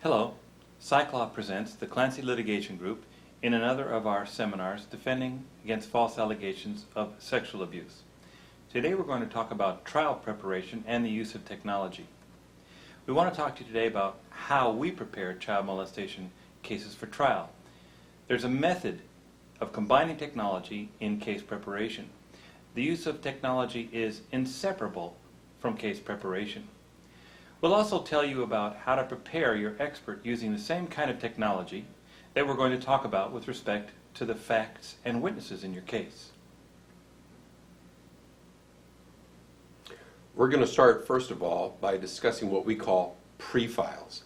Hello, Cyclop presents the Clancy Litigation Group in another of our seminars defending against false allegations of sexual abuse. Today we're going to talk about trial preparation and the use of technology. We want to talk to you today about how we prepare child molestation cases for trial. There's a method of combining technology in case preparation. The use of technology is inseparable from case preparation. We'll also tell you about how to prepare your expert using the same kind of technology that we're going to talk about with respect to the facts and witnesses in your case. We're going to start, first of all, by discussing what we call pre-files.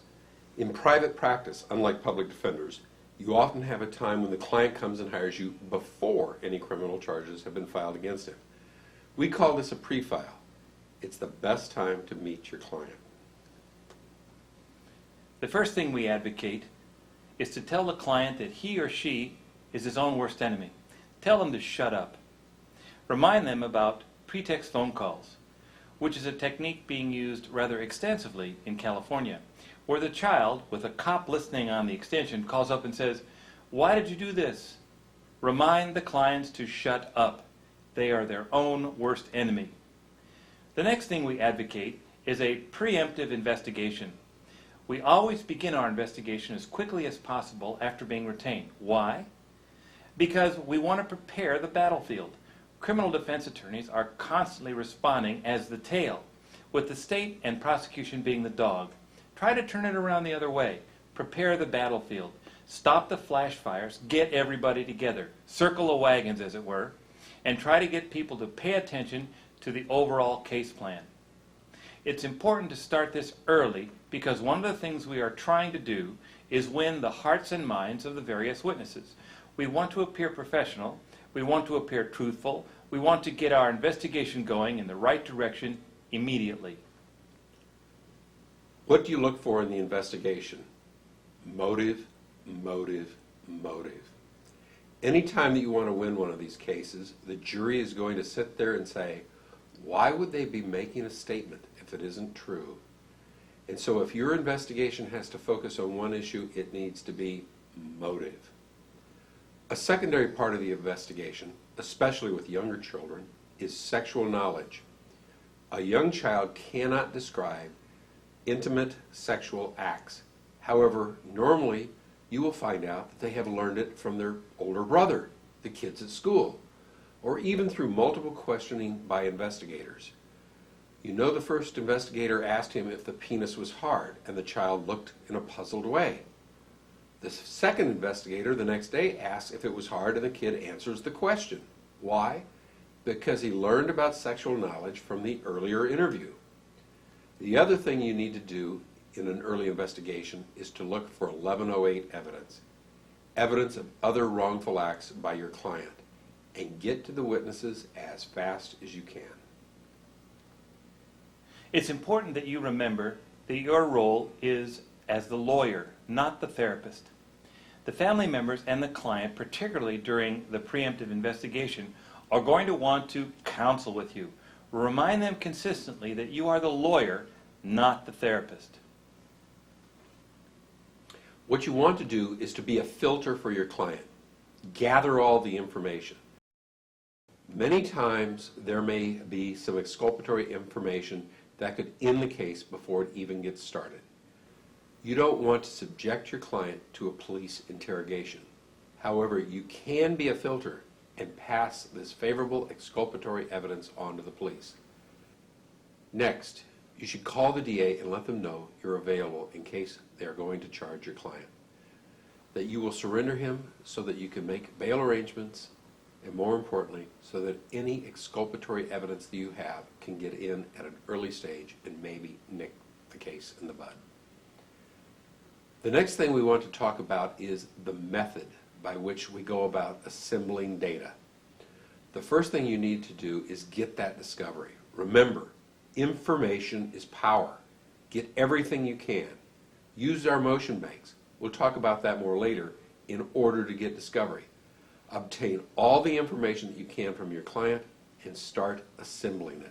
In private practice, unlike public defenders, you often have a time when the client comes and hires you before any criminal charges have been filed against him. We call this a pre-file. It's the best time to meet your client. The first thing we advocate is to tell the client that he or she is his own worst enemy. Tell them to shut up. Remind them about pretext phone calls, which is a technique being used rather extensively in California, where the child, with a cop listening on the extension, calls up and says, "Why did you do this?" Remind the clients to shut up. They are their own worst enemy. The next thing we advocate is a preemptive investigation. We always begin our investigation as quickly as possible after being retained. Why? Because we want to prepare the battlefield. Criminal defense attorneys are constantly responding as the tail, with the state and prosecution being the dog. Try to turn it around the other way. Prepare the battlefield. Stop the flash fires. Get everybody together. Circle the wagons, as it were, and try to get people to pay attention to the overall case plan. It's important to start this early because one of the things we are trying to do is win the hearts and minds of the various witnesses. We want to appear professional, we want to appear truthful, we want to get our investigation going in the right direction immediately. What do you look for in the investigation? Motive, motive, motive. Anytime that you want to win one of these cases, the jury is going to sit there and say, why would they be making a statement if it isn't true? And so if your investigation has to focus on one issue, it needs to be motive. A secondary part of the investigation, especially with younger children, is sexual knowledge. A young child cannot describe intimate sexual acts. However, normally you will find out that they have learned it from their older brother, the kids at school, or even through multiple questioning by investigators. You know, the first investigator asked him if the penis was hard, and the child looked in a puzzled way. The second investigator the next day asks if it was hard, and the kid answers the question. Why? Because he learned about sexual knowledge from the earlier interview. The other thing you need to do in an early investigation is to look for 1108 evidence, evidence of other wrongful acts by your client, and get to the witnesses as fast as you can. It's important that you remember that your role is as the lawyer, not the therapist. The family members and the client, particularly during the preemptive investigation, are going to want to counsel with you. Remind them consistently that you are the lawyer, not the therapist. What you want to do is to be a filter for your client. Gather all the information. Many times there may be some exculpatory information that could end the case before it even gets started. You don't want to subject your client to a police interrogation. However, you can be a filter and pass this favorable exculpatory evidence on to the police. Next, you should call the DA and let them know you're available in case they are going to charge your client. That you will surrender him so that you can make bail arrangements, and more importantly, so that any exculpatory evidence that you have can get in at an early stage and maybe nick the case in the bud. The next thing we want to talk about is the method by which we go about assembling data. The first thing you need to do is get that discovery. Remember, information is power. Get everything you can. Use our motion banks. We'll talk about that more later in order to get discovery. Obtain all the information that you can from your client and start assembling it.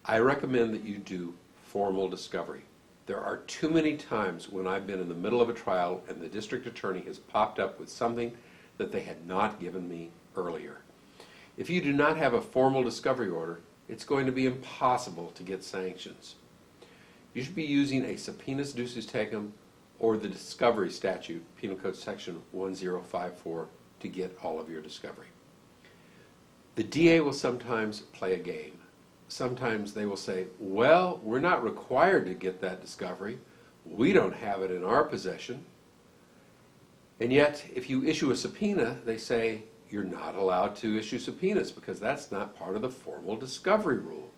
I recommend that you do formal discovery. There are too many times when I've been in the middle of a trial and the district attorney has popped up with something that they had not given me earlier. If you do not have a formal discovery order, it's going to be impossible to get sanctions. You should be using a subpoenas ducis tecum or the discovery statute, Penal Code Section 1054, to get all of your discovery. The DA will sometimes play a game. Sometimes they will say, well, we're not required to get that discovery. We don't have it in our possession. And yet, if you issue a subpoena, they say you're not allowed to issue subpoenas because that's not part of the formal discovery rule.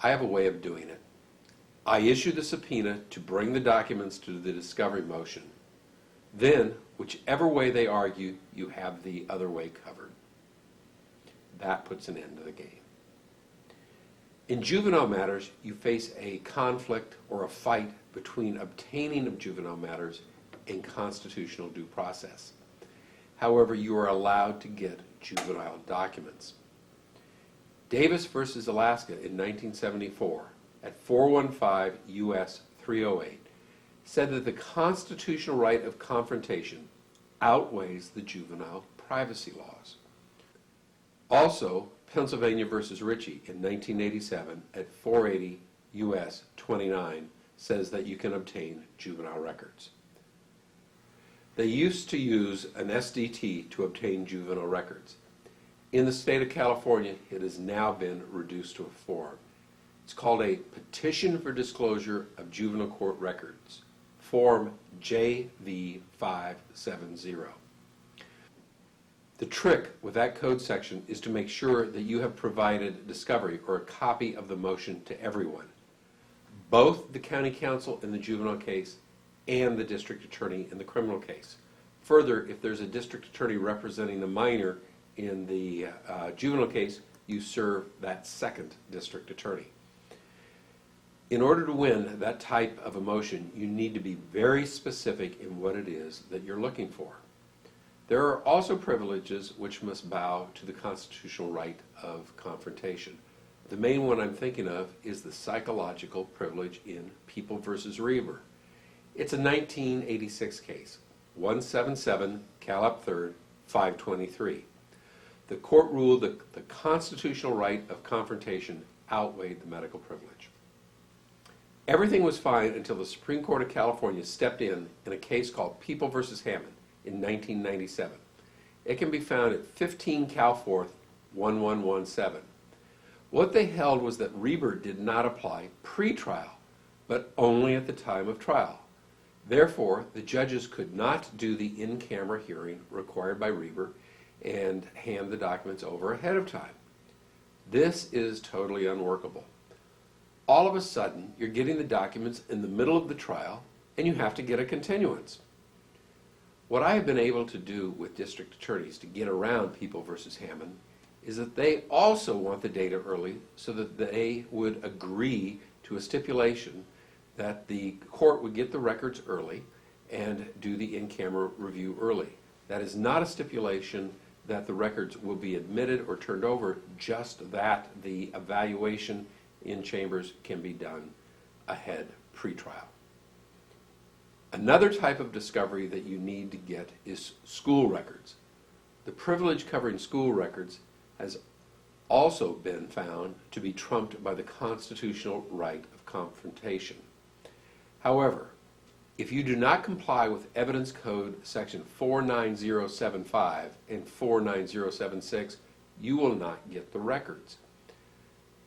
I have a way of doing it. I issue the subpoena to bring the documents to the discovery motion. Then, whichever way they argue, you have the other way covered. That puts an end to the game. In juvenile matters, you face a conflict or a fight between obtaining of juvenile matters and constitutional due process. However, you are allowed to get juvenile documents. Davis versus Alaska in 1974 at 415 U.S. 308 said that the constitutional right of confrontation outweighs the juvenile privacy laws. Also, Pennsylvania versus Ritchie in 1987 at 480 U.S. 29 says that you can obtain juvenile records. They used to use an SDT to obtain juvenile records. In the state of California, it has now been reduced to a form. It's called a Petition for Disclosure of Juvenile Court Records, Form JV570. The trick with that code section is to make sure that you have provided discovery or a copy of the motion to everyone, both the county counsel in the juvenile case and the district attorney in the criminal case. Further, if there's a district attorney representing the minor in the juvenile case, you serve that second district attorney. In order to win that type of a motion, you need to be very specific in what it is that you're looking for. There are also privileges which must bow to the constitutional right of confrontation. The main one I'm thinking of is the psychological privilege in People versus Reaver. It's a 1986 case, 177 Calap 3rd, 523. The court ruled that the constitutional right of confrontation outweighed the medical privilege. Everything was fine until the Supreme Court of California stepped in a case called People versus Hammond in 1997. It can be found at 15 Cal 4th, 1117. What they held was that Reber did not apply pre-trial, but only at the time of trial. Therefore, the judges could not do the in-camera hearing required by Reber and hand the documents over ahead of time. This is totally unworkable. All of a sudden, you're getting the documents in the middle of the trial, and you have to get a continuance. What I have been able to do with district attorneys to get around People versus Hammond is that they also want the data early so that they would agree to a stipulation that the court would get the records early and do the in-camera review early. That is not a stipulation that the records will be admitted or turned over, just that the evaluation in chambers can be done ahead pre-trial. Another type of discovery that you need to get is school records. The privilege covering school records has also been found to be trumped by the constitutional right of confrontation. However, if you do not comply with Evidence Code Section 49075 and 49076, you will not get the records.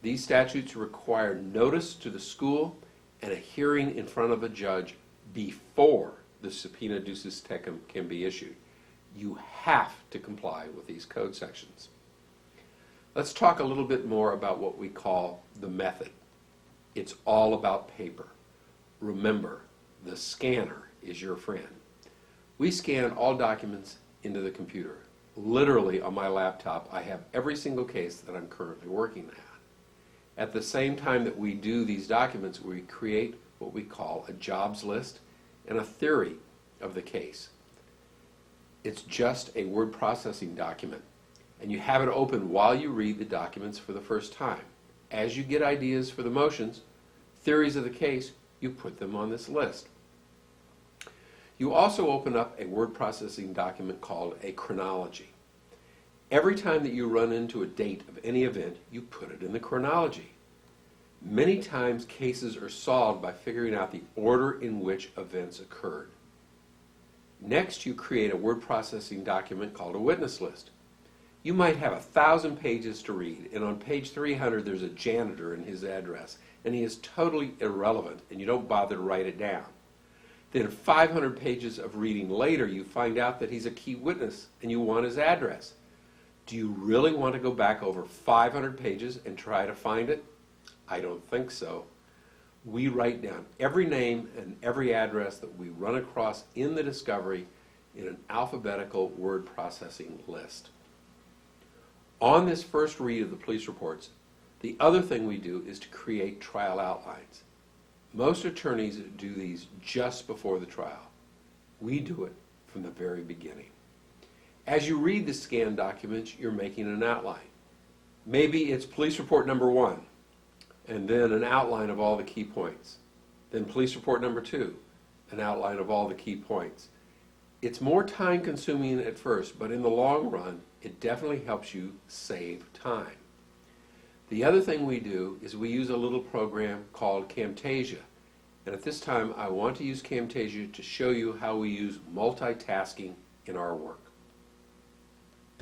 These statutes require notice to the school and a hearing in front of a judge before the subpoena ducis tecum can be issued. You have to comply with these code sections. Let's talk a little bit more about what we call the method. It's all about paper. Remember, the scanner is your friend. We scan all documents into the computer. Literally on my laptop, I have every single case that I'm currently working on. At the same time that we do these documents, we create what we call a jobs list and a theory of the case. It's just a word processing document, and you have it open while you read the documents for the first time. As you get ideas for the motions, theories of the case, you put them on this list. You also open up a word processing document called a chronology. Every time that you run into a date of any event, you put it in the chronology. Many times cases are solved by figuring out the order in which events occurred. Next, you create a word processing document called a witness list. You might have 1,000 pages to read, and on page 300 there's a janitor and his address, and he is totally irrelevant, and you don't bother to write it down. Then 500 pages of reading later, you find out that he's a key witness, and you want his address. Do you really want to go back over 500 pages and try to find it? I don't think so. We write down every name and every address that we run across in the discovery in an alphabetical word processing list. On this first read of the police reports, the other thing we do is to create trial outlines. Most attorneys do these just before the trial. We do it from the very beginning. As you read the scanned documents, you're making an outline. Maybe it's police report number 1, and then an outline of all the key points. Then police report number 2, an outline of all the key points. It's more time consuming at first, but in the long run, it definitely helps you save time. The other thing we do is we use a little program called Camtasia. And at this time, I want to use Camtasia to show you how we use multitasking in our work.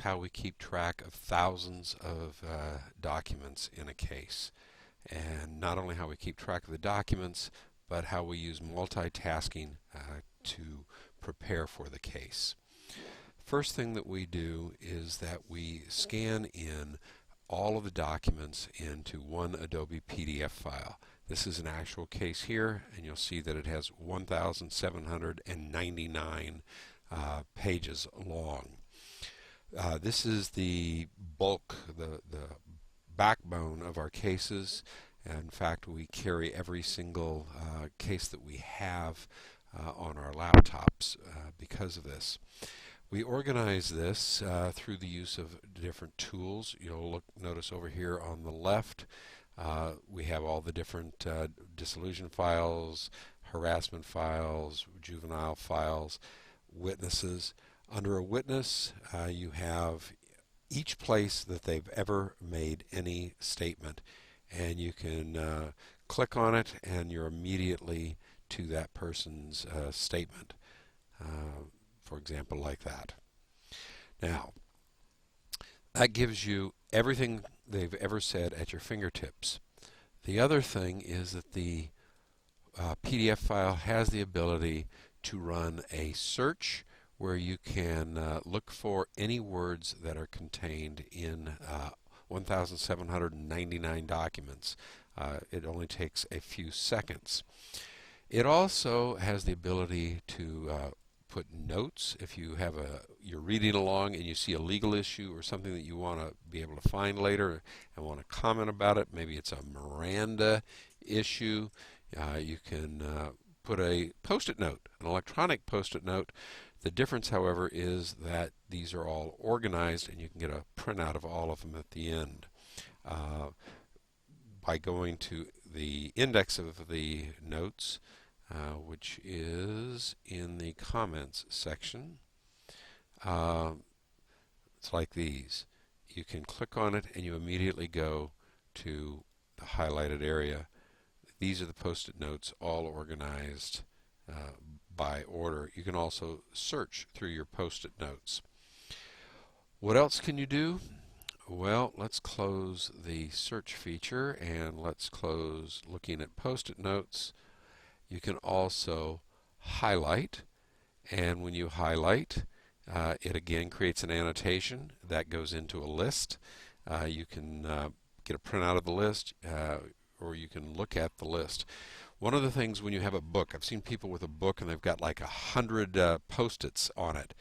How we keep track of thousands of documents in a case. And not only how we keep track of the documents, but how we use multitasking to prepare for the case. First thing that we do is that we scan in all of the documents into one Adobe PDF file. This is an actual case here, and you'll see that it has 1,799 pages long. This is the bulk, the backbone of our cases. In fact, we carry every single case that we have on our laptops because of this. We organize this through the use of different tools. You'll notice over here on the left we have all the different dissolution files, harassment files, juvenile files, witnesses. Under a witness, you have each place that they've ever made any statement, and you can click on it and you're immediately to that person's statement. For example, like that. Now, that gives you everything they've ever said at your fingertips. The other thing is that the PDF file has the ability to run a search where you can look for any words that are contained in 1,799 documents. It only takes a few seconds. It also has the ability to put notes if you have you're reading along and you see a legal issue or something that you want to be able to find later and want to comment about it. Maybe it's a Miranda issue. You can put a post-it note, an electronic post-it note. The difference, however, is that these are all organized and you can get a printout of all of them at the end. By going to the index of the notes, which is in the comments section. It's like these. You can click on it and you immediately go to the highlighted area. These are the post-it notes, all organized by order. You can also search through your post-it notes. What else can you do? Well, let's close the search feature and let's close looking at post-it notes. You can also highlight, and when you highlight, it again creates an annotation that goes into a list. You can get a printout of the list, or you can look at the list. One of the things when you have a book, I've seen people with a book and they've got like 100 post-its on it,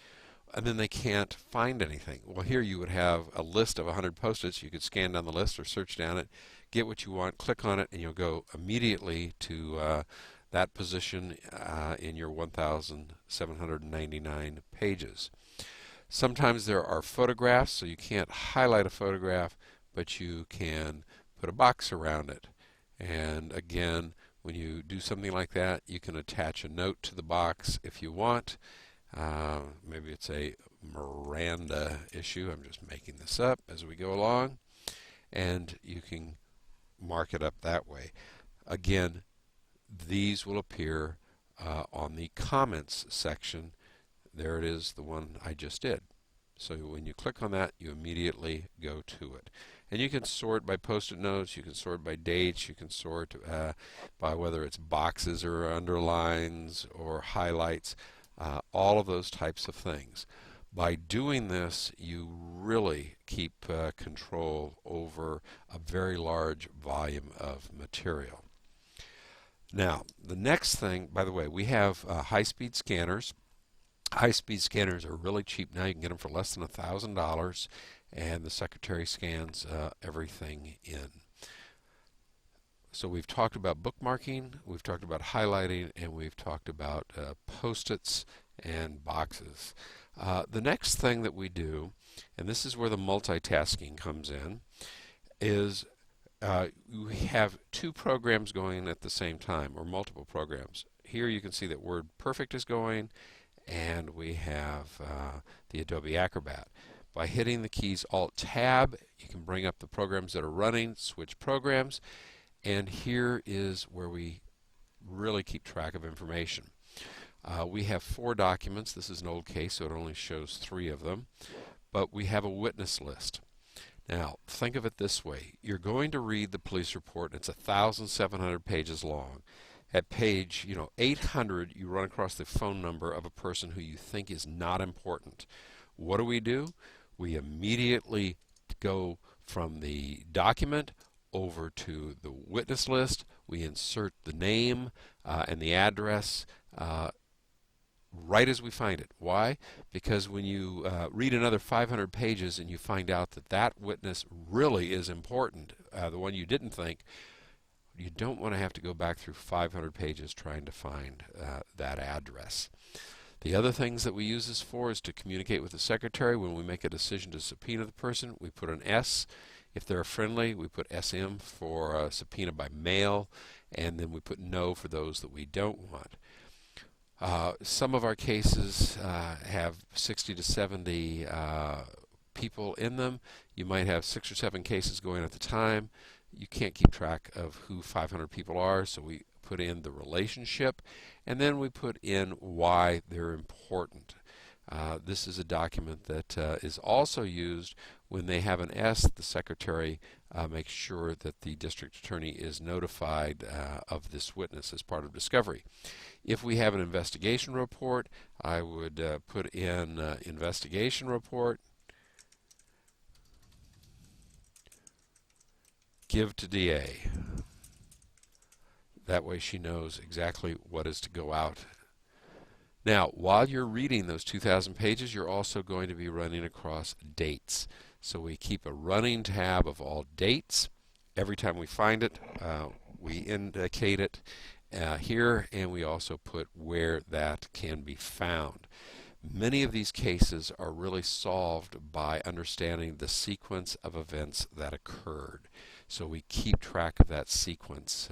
and then they can't find anything. Well, here you would have a list of 100 post-its. You could scan down the list or search down it, get what you want, click on it, and you'll go immediately to that position in your 1,799 pages. Sometimes there are photographs, so you can't highlight a photograph, but you can put a box around it. And again, When you do something like that, you can attach a note to the box if you want. Maybe it's a Miranda issue. I'm just making this up as we go along. And you can mark it up that way. Again, these will appear on the comments section. There it is, the one I just did. So when you click on that, you immediately go to it. And you can sort by post-it notes, you can sort by dates, you can sort by whether it's boxes or underlines or highlights, all of those types of things. By doing this, you really keep control over a very large volume of material. Now, the next thing, by the way, we have high-speed scanners. High-speed scanners are really cheap now. You can get them for less than $1,000, and the secretary scans everything in. So we've talked about bookmarking, we've talked about highlighting, and we've talked about post-its and boxes. The next thing that we do, and this is where the multitasking comes in, is we have two programs going at the same time, or multiple programs. Here you can see that WordPerfect is going, and we have the Adobe Acrobat. By hitting the keys Alt-Tab, you can bring up the programs that are running, switch programs, and here is where we really keep track of information. We have 4 documents. This is an old case, so it only shows 3 of them, but we have a witness list. Now, think of it this way. You're going to read the police report. It's 1,700 pages long. At page 800, you run across the phone number of a person who you think is not important. What do? We immediately go from the document over to the witness list. We insert the name and the address right as we find it. Why? Because when you read another 500 pages and you find out that that witness really is important, the one you didn't think, you don't want to have to go back through 500 pages trying to find that address. The other things that we use this for is to communicate with the secretary. When we make a decision to subpoena the person, we put an S. If they're friendly, we put SM for subpoena by mail, and then we put no for those that we don't want. Some of our cases have 60 to 70 people in them. You might have 6 or 7 cases going at the time. You can't keep track of who 500 people are, so we put in the relationship, and then we put in why they're important. This is a document that is also used when they have an S. The secretary makes sure that the district attorney is notified of this witness as part of discovery. If we have an investigation report, I would put in investigation report, give to DA. That way she knows exactly what is to go out. Now, while you're reading those 2,000 pages, you're also going to be running across dates. So we keep a running tab of all dates. Every time we find it, we indicate it here, and we also put where that can be found. Many of these cases are really solved by understanding the sequence of events that occurred. So we keep track of that sequence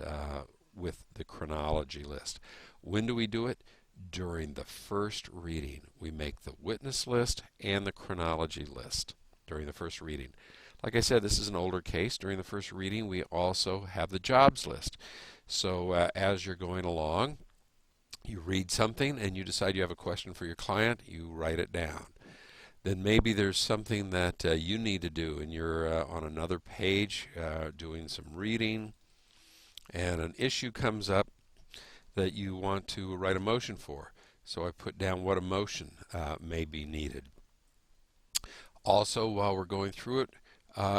with the chronology list. When do we do it? During the first reading. We make the witness list and the chronology list during the first reading. Like I said, this is an older case. During the first reading, we also have the jobs list. So as you're going along, you read something and you decide you have a question for your client, you write it down. Then maybe there's something that you need to do, and you're on another page doing some reading, and an issue comes up that you want to write a motion for. So I put down what a motion may be needed. Also, while we're going through it,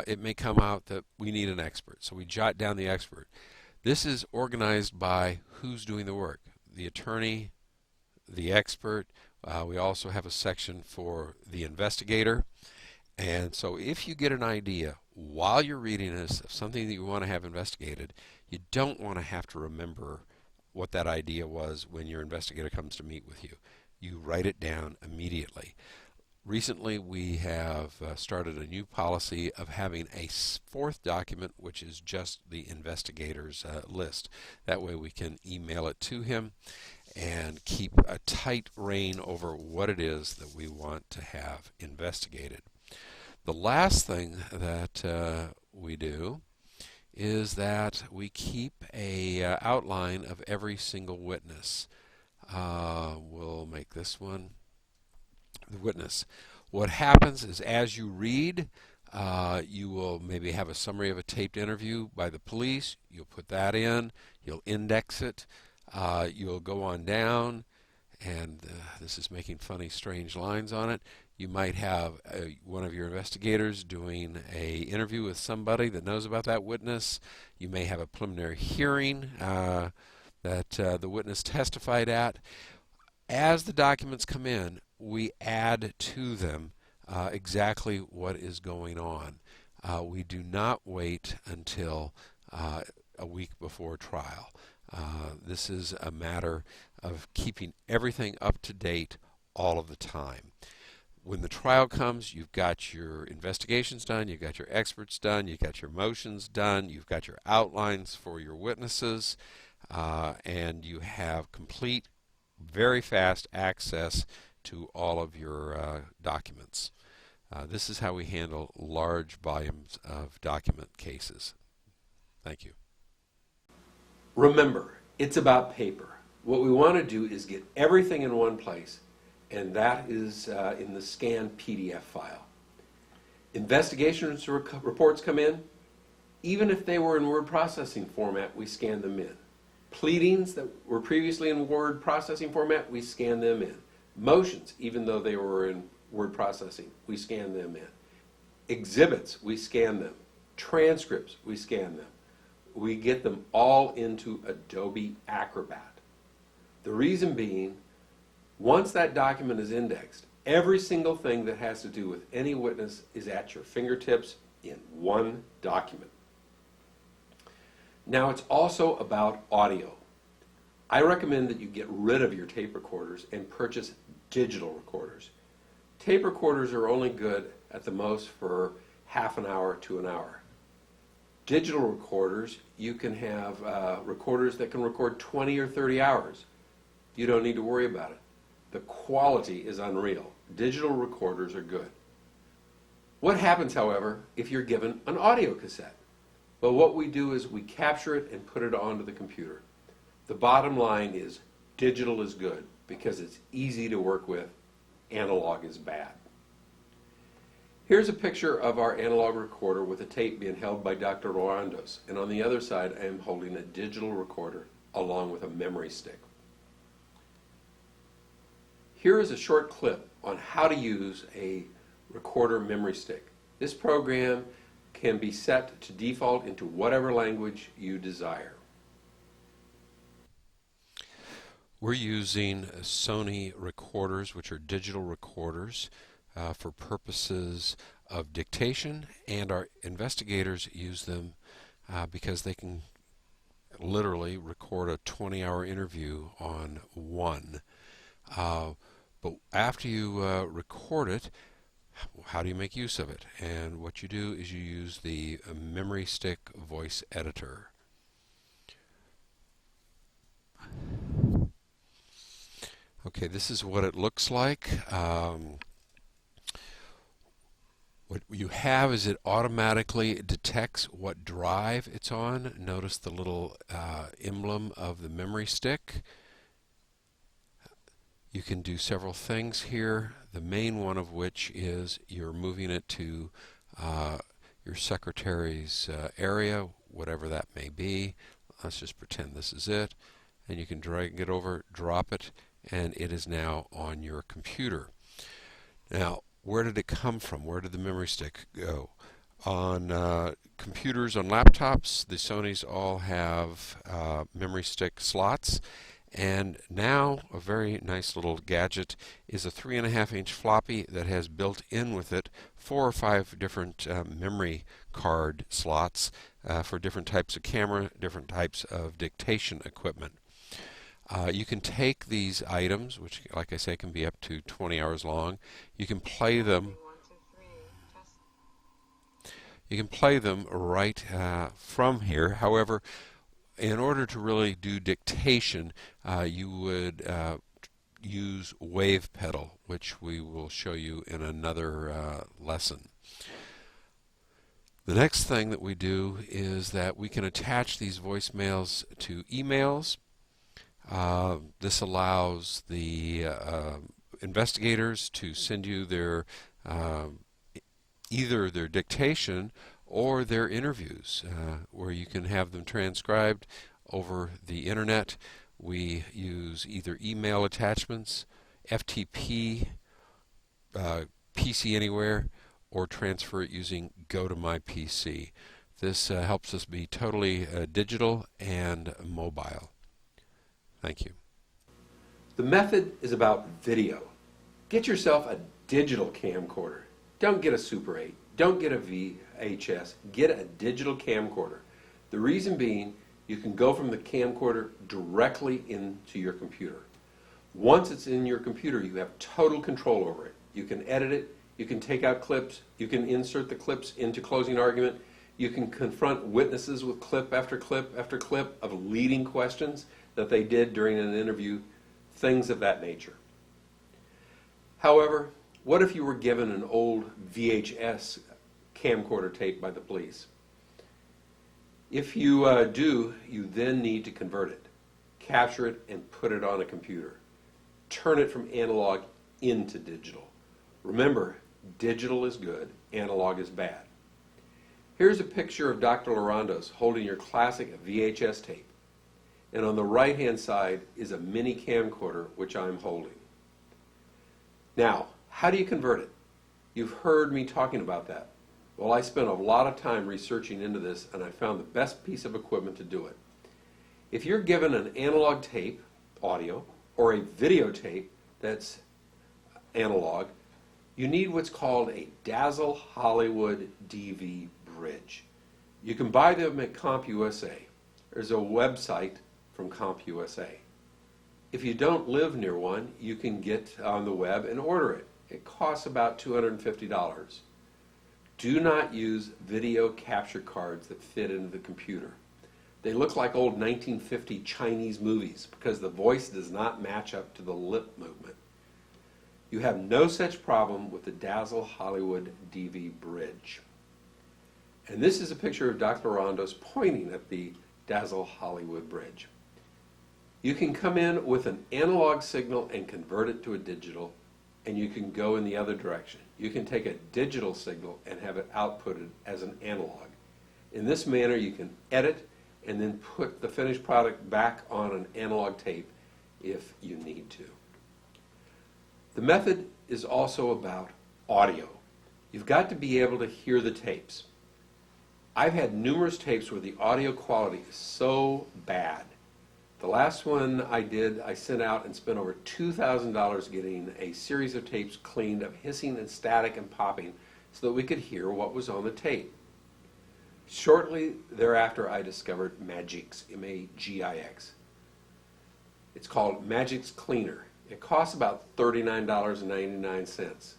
it may come out that we need an expert. So we jot down the expert. This is organized by who's doing the work. The attorney, the expert. We also have a section for the investigator. And so if you get an idea while you're reading this of something that you want to have investigated, you don't want to have to remember what that idea was when your investigator comes to meet with you. You write it down immediately. Recently, we have started a new policy of having a fourth document, which is just the investigator's list. That way we can email it to him and keep a tight rein over what it is that we want to have investigated. The last thing that we do is that we keep a outline of every single witness. We'll make this one the witness. What happens is, as you read, you will maybe have a summary of a taped interview by the police. You'll put that in. You'll index it. You'll go on down, and this is making funny, strange lines on it. You might have one of your investigators doing an interview with somebody that knows about that witness. You may have a preliminary hearing that the witness testified at. As the documents come in, we add to them exactly what is going on. We do not wait until a week before trial. This is a matter of keeping everything up to date all of the time. When the trial comes, you've got your investigations done, you've got your experts done, you've got your motions done, you've got your outlines for your witnesses, and you have complete, very fast access to all of your documents. This is how we handle large volumes of document cases. Thank you. Remember, it's about paper. What we want to do is get everything in one place, and that is in the scanned PDF file. Investigations reports come in. Even if they were in word processing format, we scan them in. Pleadings that were previously in word processing format, we scan them in. Motions, even though they were in word processing, we scan them in. Exhibits, we scan them. Transcripts, we scan them. We get them all into Adobe Acrobat. The reason being, once that document is indexed, every single thing that has to do with any witness is at your fingertips in one document. Now, it's also about audio. I recommend that you get rid of your tape recorders and purchase digital recorders. Tape recorders are only good at the most for half an hour to an hour. Digital recorders, you can have recorders that can record 20 or 30 hours. You don't need to worry about it. The quality is unreal. Digital recorders are good. What happens, however, if you're given an audio cassette? Well, what we do is we capture it and put it onto the computer. The bottom line is digital is good because it's easy to work with. Analog is bad. Here's a picture of our analog recorder with a tape being held by Dr. Lorandos, and on the other side I am holding a digital recorder along with a memory stick. Here is a short clip on how to use a recorder memory stick. This program can be set to default into whatever language you desire. We're using Sony recorders, which are digital recorders, for purposes of dictation, and our investigators use them because they can literally record a 20-hour interview on one. But after you record it, how do you make use of it? And what you do is you use the memory stick voice editor. Okay, this is what it looks like. What you have is it automatically detects what drive it's on. Notice the little emblem of the memory stick. You can do several things here, the main one of which is you're moving it to your secretary's area, whatever that may be. Let's just pretend this is it. And you can drag it over, drop it, and it is now on your computer. Now, where did it come from? Where did the memory stick go? On computers, on laptops, the Sonys all have memory stick slots. And now a very nice little gadget is a 3.5-inch floppy that has built in with it 4 or 5 different memory card slots for different types of camera, different types of dictation equipment. You can take these items, which, like I say, can be up to 20 hours long. You can play them. You can play them right from here. However, in order to really do dictation, you would use wave pedal, which we will show you in another lesson. The next thing that we do is that we can attach these voicemails to emails. This allows the investigators to send you their either their dictation or their interviews, where you can have them transcribed over the internet. We use either email attachments, FTP, PC Anywhere, or transfer it using Go to My PC. This helps us be totally digital and mobile. Thank you. The method is about video. Get yourself a digital camcorder. Don't get a Super 8. Don't get a VHS. Get a digital camcorder. The reason being, you can go from the camcorder directly into your computer. Once it's in your computer, you have total control over it. You can edit it. You can take out clips. You can insert the clips into closing argument. You can confront witnesses with clip after clip after clip of leading questions that they did during an interview, things of that nature. However, what if you were given an old VHS camcorder tape by the police? If you do, you then need to convert it, capture it, and put it on a computer. Turn it from analog into digital. Remember, digital is good, analog is bad. Here's a picture of Dr. Lorandos holding your classic VHS tape. And on the right-hand side is a mini camcorder, which I'm holding. Now, how do you convert it? You've heard me talking about that. Well, I spent a lot of time researching into this, and I found the best piece of equipment to do it. If you're given an analog tape, audio, or a videotape that's analog, you need what's called a Dazzle Hollywood DV bridge. You can buy them at CompUSA. There's a website from CompUSA. If you don't live near one, you can get on the web and order it. It costs about $250. Do not use video capture cards that fit into the computer. They look like old 1950 Chinese movies because the voice does not match up to the lip movement. You have no such problem with the Dazzle Hollywood DV bridge. And this is a picture of Dr. Lorandos pointing at the Dazzle Hollywood bridge. You can come in with an analog signal and convert it to a digital, and you can go in the other direction. You can take a digital signal and have it outputted as an analog. In this manner, you can edit and then put the finished product back on an analog tape if you need to. The method is also about audio. You've got to be able to hear the tapes. I've had numerous tapes where the audio quality is so bad. The last one I did, I sent out and spent over $2,000 getting a series of tapes cleaned of hissing and static and popping so that we could hear what was on the tape. Shortly thereafter, I discovered Magix, M-A-G-I-X. It's called Magix Cleaner. It costs about $39.99.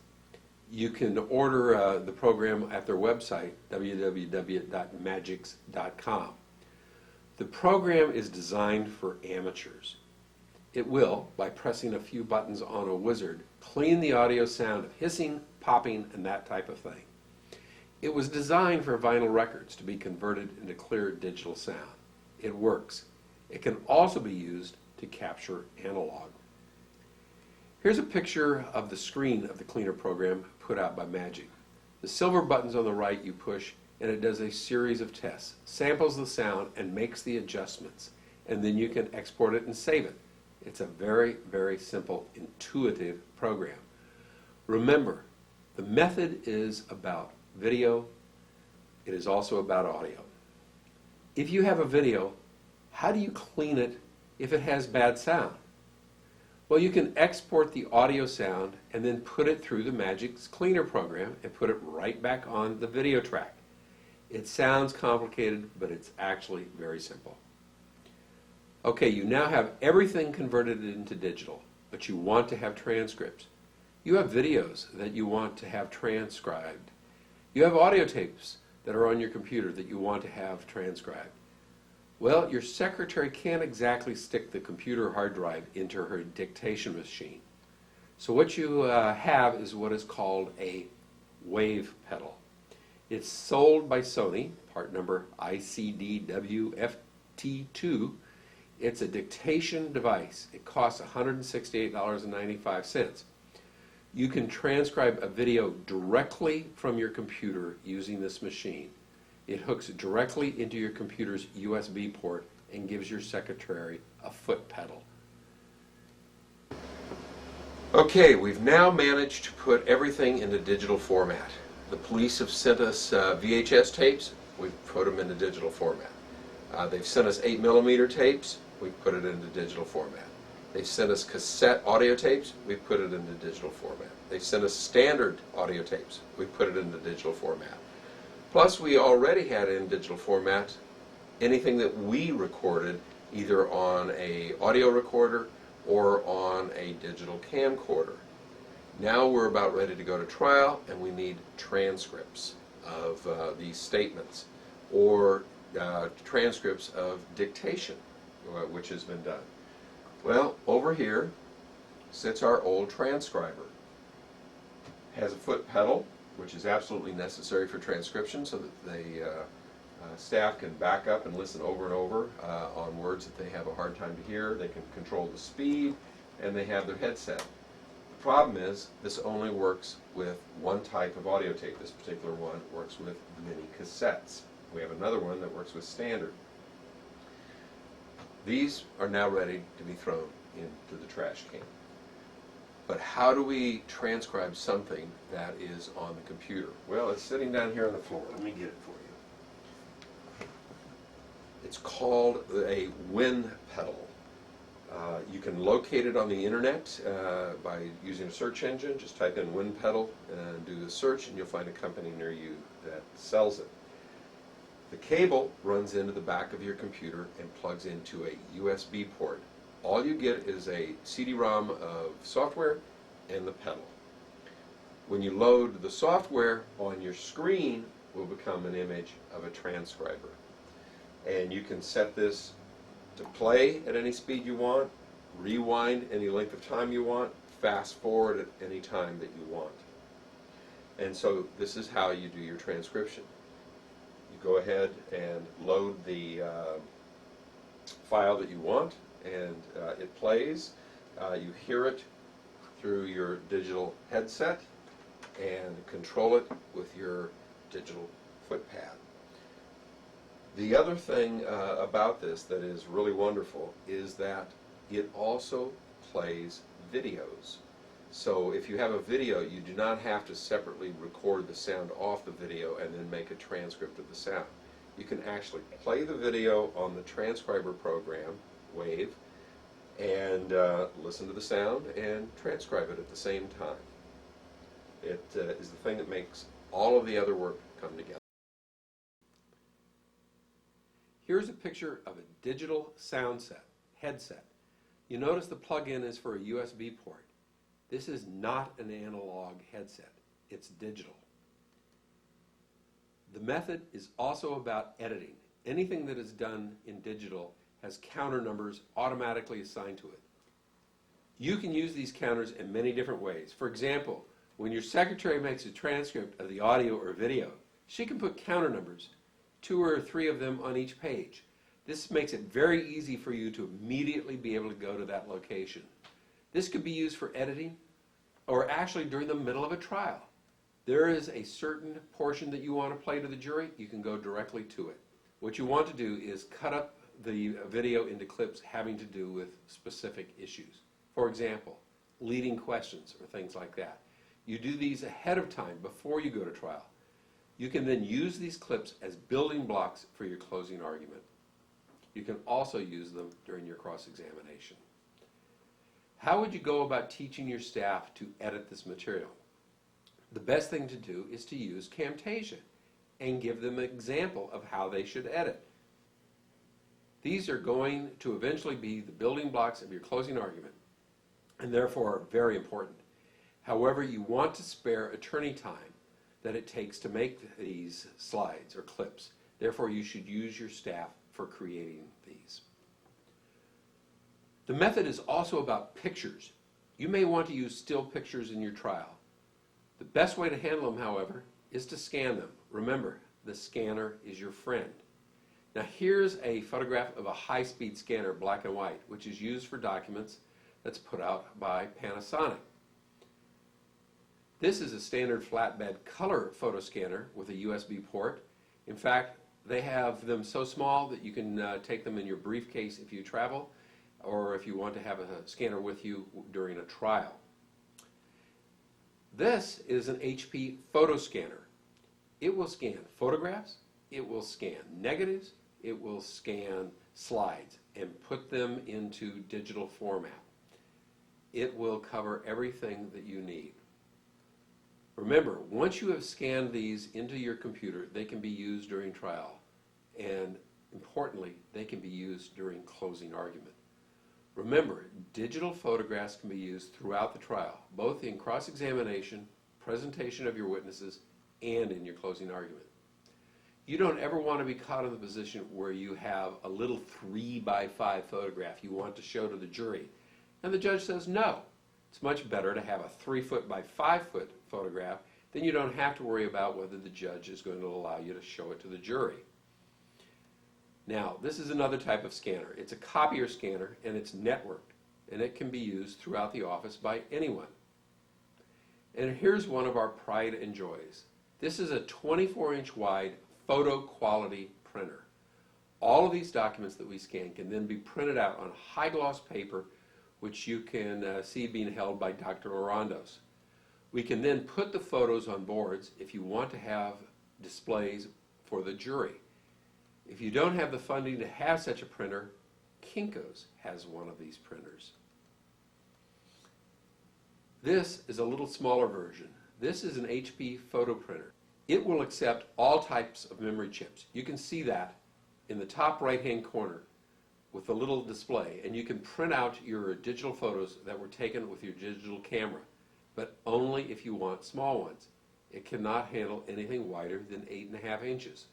You can order the program at their website, www.magix.com. The program is designed for amateurs. It will, by pressing a few buttons on a wizard, clean the audio sound of hissing, popping, and that type of thing. It was designed for vinyl records to be converted into clear digital sound. It works. It can also be used to capture analog. Here's a picture of the screen of the cleaner program put out by Magic. The silver buttons on the right you push, and it does a series of tests, samples the sound, and makes the adjustments. And then you can export it and save it. It's a very, very simple, intuitive program. Remember, the method is about video. It is also about audio. If you have a video, how do you clean it if it has bad sound? Well, you can export the audio sound and then put it through the Magix Cleaner program and put it right back on the video track. It sounds complicated, but it's actually very simple. Okay, you now have everything converted into digital, but you want to have transcripts. You have videos that you want to have transcribed. You have audio tapes that are on your computer that you want to have transcribed. Well, your secretary can't exactly stick the computer hard drive into her dictation machine. So what you have is what is called a wave pedal. It's sold by Sony, part number ICDWFT2. It's a dictation device. It costs $168.95. You can transcribe a video directly from your computer using this machine. It hooks directly into your computer's USB port and gives your secretary a foot pedal. Okay, we've now managed to put everything into digital format. The police have sent us VHS tapes. We've put them into digital format. They've sent us 8mm tapes. We've put it into digital format. They've sent us cassette audio tapes. We've put it into digital format. They've sent us standard audio tapes. We've put it into digital format. Plus, we already had in digital format anything that we recorded either on an audio recorder or on a digital camcorder. Now we're about ready to go to trial, and we need transcripts of these statements or transcripts of dictation, which has been done. Well, over here sits our old transcriber. Has a foot pedal, which is absolutely necessary for transcription so that the staff can back up and listen over and over on words that they have a hard time to hear. They can control the speed, and they have their headset. The problem is this only works with one type of audio tape. This particular one works with mini cassettes. We have another one that works with standard. These are now ready to be thrown into the trash can. But how do we transcribe something that is on the computer? Well, it's sitting down here on the floor. Let me get it for you. It's called a wind pedal. You can locate it on the internet by using a search engine. Just type in wind pedal and do the search, and you'll find a company near you that sells it. The cable runs into the back of your computer and plugs into a USB port. All you get is a CD-ROM of software and the pedal. When you load the software, on your screen will become an image of a transcriber. And you can set this to play at any speed you want, rewind any length of time you want, fast forward at any time that you want. And so this is how you do your transcription. You go ahead and load the file that you want, and it plays. You hear it through your digital headset and control it with your digital footpad. The other thing about this that is really wonderful is that it also plays videos. So if you have a video, you do not have to separately record the sound off the video and then make a transcript of the sound. You can actually play the video on the transcriber program, Wave, and listen to the sound and transcribe it at the same time. It is the thing that makes all of the other work come together. Here's a picture of a digital sound set, headset. You notice the plug-in is for a USB port. This is not an analog headset. It's digital. The method is also about editing. Anything that is done in digital has counter numbers automatically assigned to it. You can use these counters in many different ways. For example, when your secretary makes a transcript of the audio or video, she can put counter numbers, 2 or 3 of them on each page. This makes it very easy for you to immediately be able to go to that location. This could be used for editing or actually during the middle of a trial. There is a certain portion that you want to play to the jury, you can go directly to it. What you want to do is cut up the video into clips having to do with specific issues. For example, leading questions or things like that. You do these ahead of time before you go to trial. You can then use these clips as building blocks for your closing argument. You can also use them during your cross-examination. How would you go about teaching your staff to edit this material? The best thing to do is to use Camtasia and give them an example of how they should edit. These are going to eventually be the building blocks of your closing argument, and therefore are very important. However, you want to spare attorney time that it takes to make these slides or clips. Therefore, you should use your staff for creating these. The method is also about pictures. You may want to use still pictures in your trial. The best way to handle them, however, is to scan them. Remember, the scanner is your friend. Now here's a photograph of a high-speed scanner, black and white, which is used for documents that's put out by Panasonic. This is a standard flatbed color photo scanner with a USB port. In fact, they have them so small that you can take them in your briefcase if you travel, or if you want to have a scanner with you during a trial. This is an HP photo scanner. It will scan photographs, it will scan negatives, it will scan slides and put them into digital format. It will cover everything that you need. Remember, once you have scanned these into your computer, they can be used during trial, and importantly, they can be used during closing argument. Remember, digital photographs can be used throughout the trial, both in cross-examination, presentation of your witnesses, and in your closing argument. You don't ever want to be caught in the position where you have a little 3x5 photograph you want to show to the jury, and the judge says no. It's much better to have a 3-foot by 5-foot photograph, then you don't have to worry about whether the judge is going to allow you to show it to the jury. Now, this is another type of scanner. It's a copier scanner, and it's networked, and it can be used throughout the office by anyone. And here's one of our pride and joys. This is a 24-inch wide photo quality printer. All of these documents that we scan can then be printed out on high gloss paper, which you can see being held by Dr. Lorandos. We can then put the photos on boards if you want to have displays for the jury. If you don't have the funding to have such a printer, Kinko's has one of these printers. This is a little smaller version. This is an HP photo printer. It will accept all types of memory chips. You can see that in the top right-hand corner with a little display, and you can print out your digital photos that were taken with your digital camera, but only if you want small ones. It cannot handle anything wider than 8.5 inches.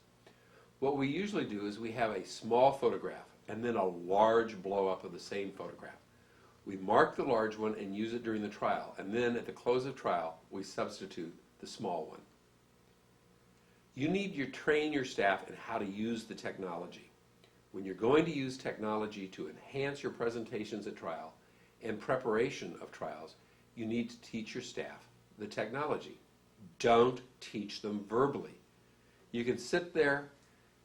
What we usually do is we have a small photograph and then a large blow-up of the same photograph. We mark the large one and use it during the trial, and then at the close of trial, we substitute the small one. You need to train your staff in how to use the technology. When you're going to use technology to enhance your presentations at trial and preparation of trials, you need to teach your staff the technology. Don't teach them verbally. You can sit there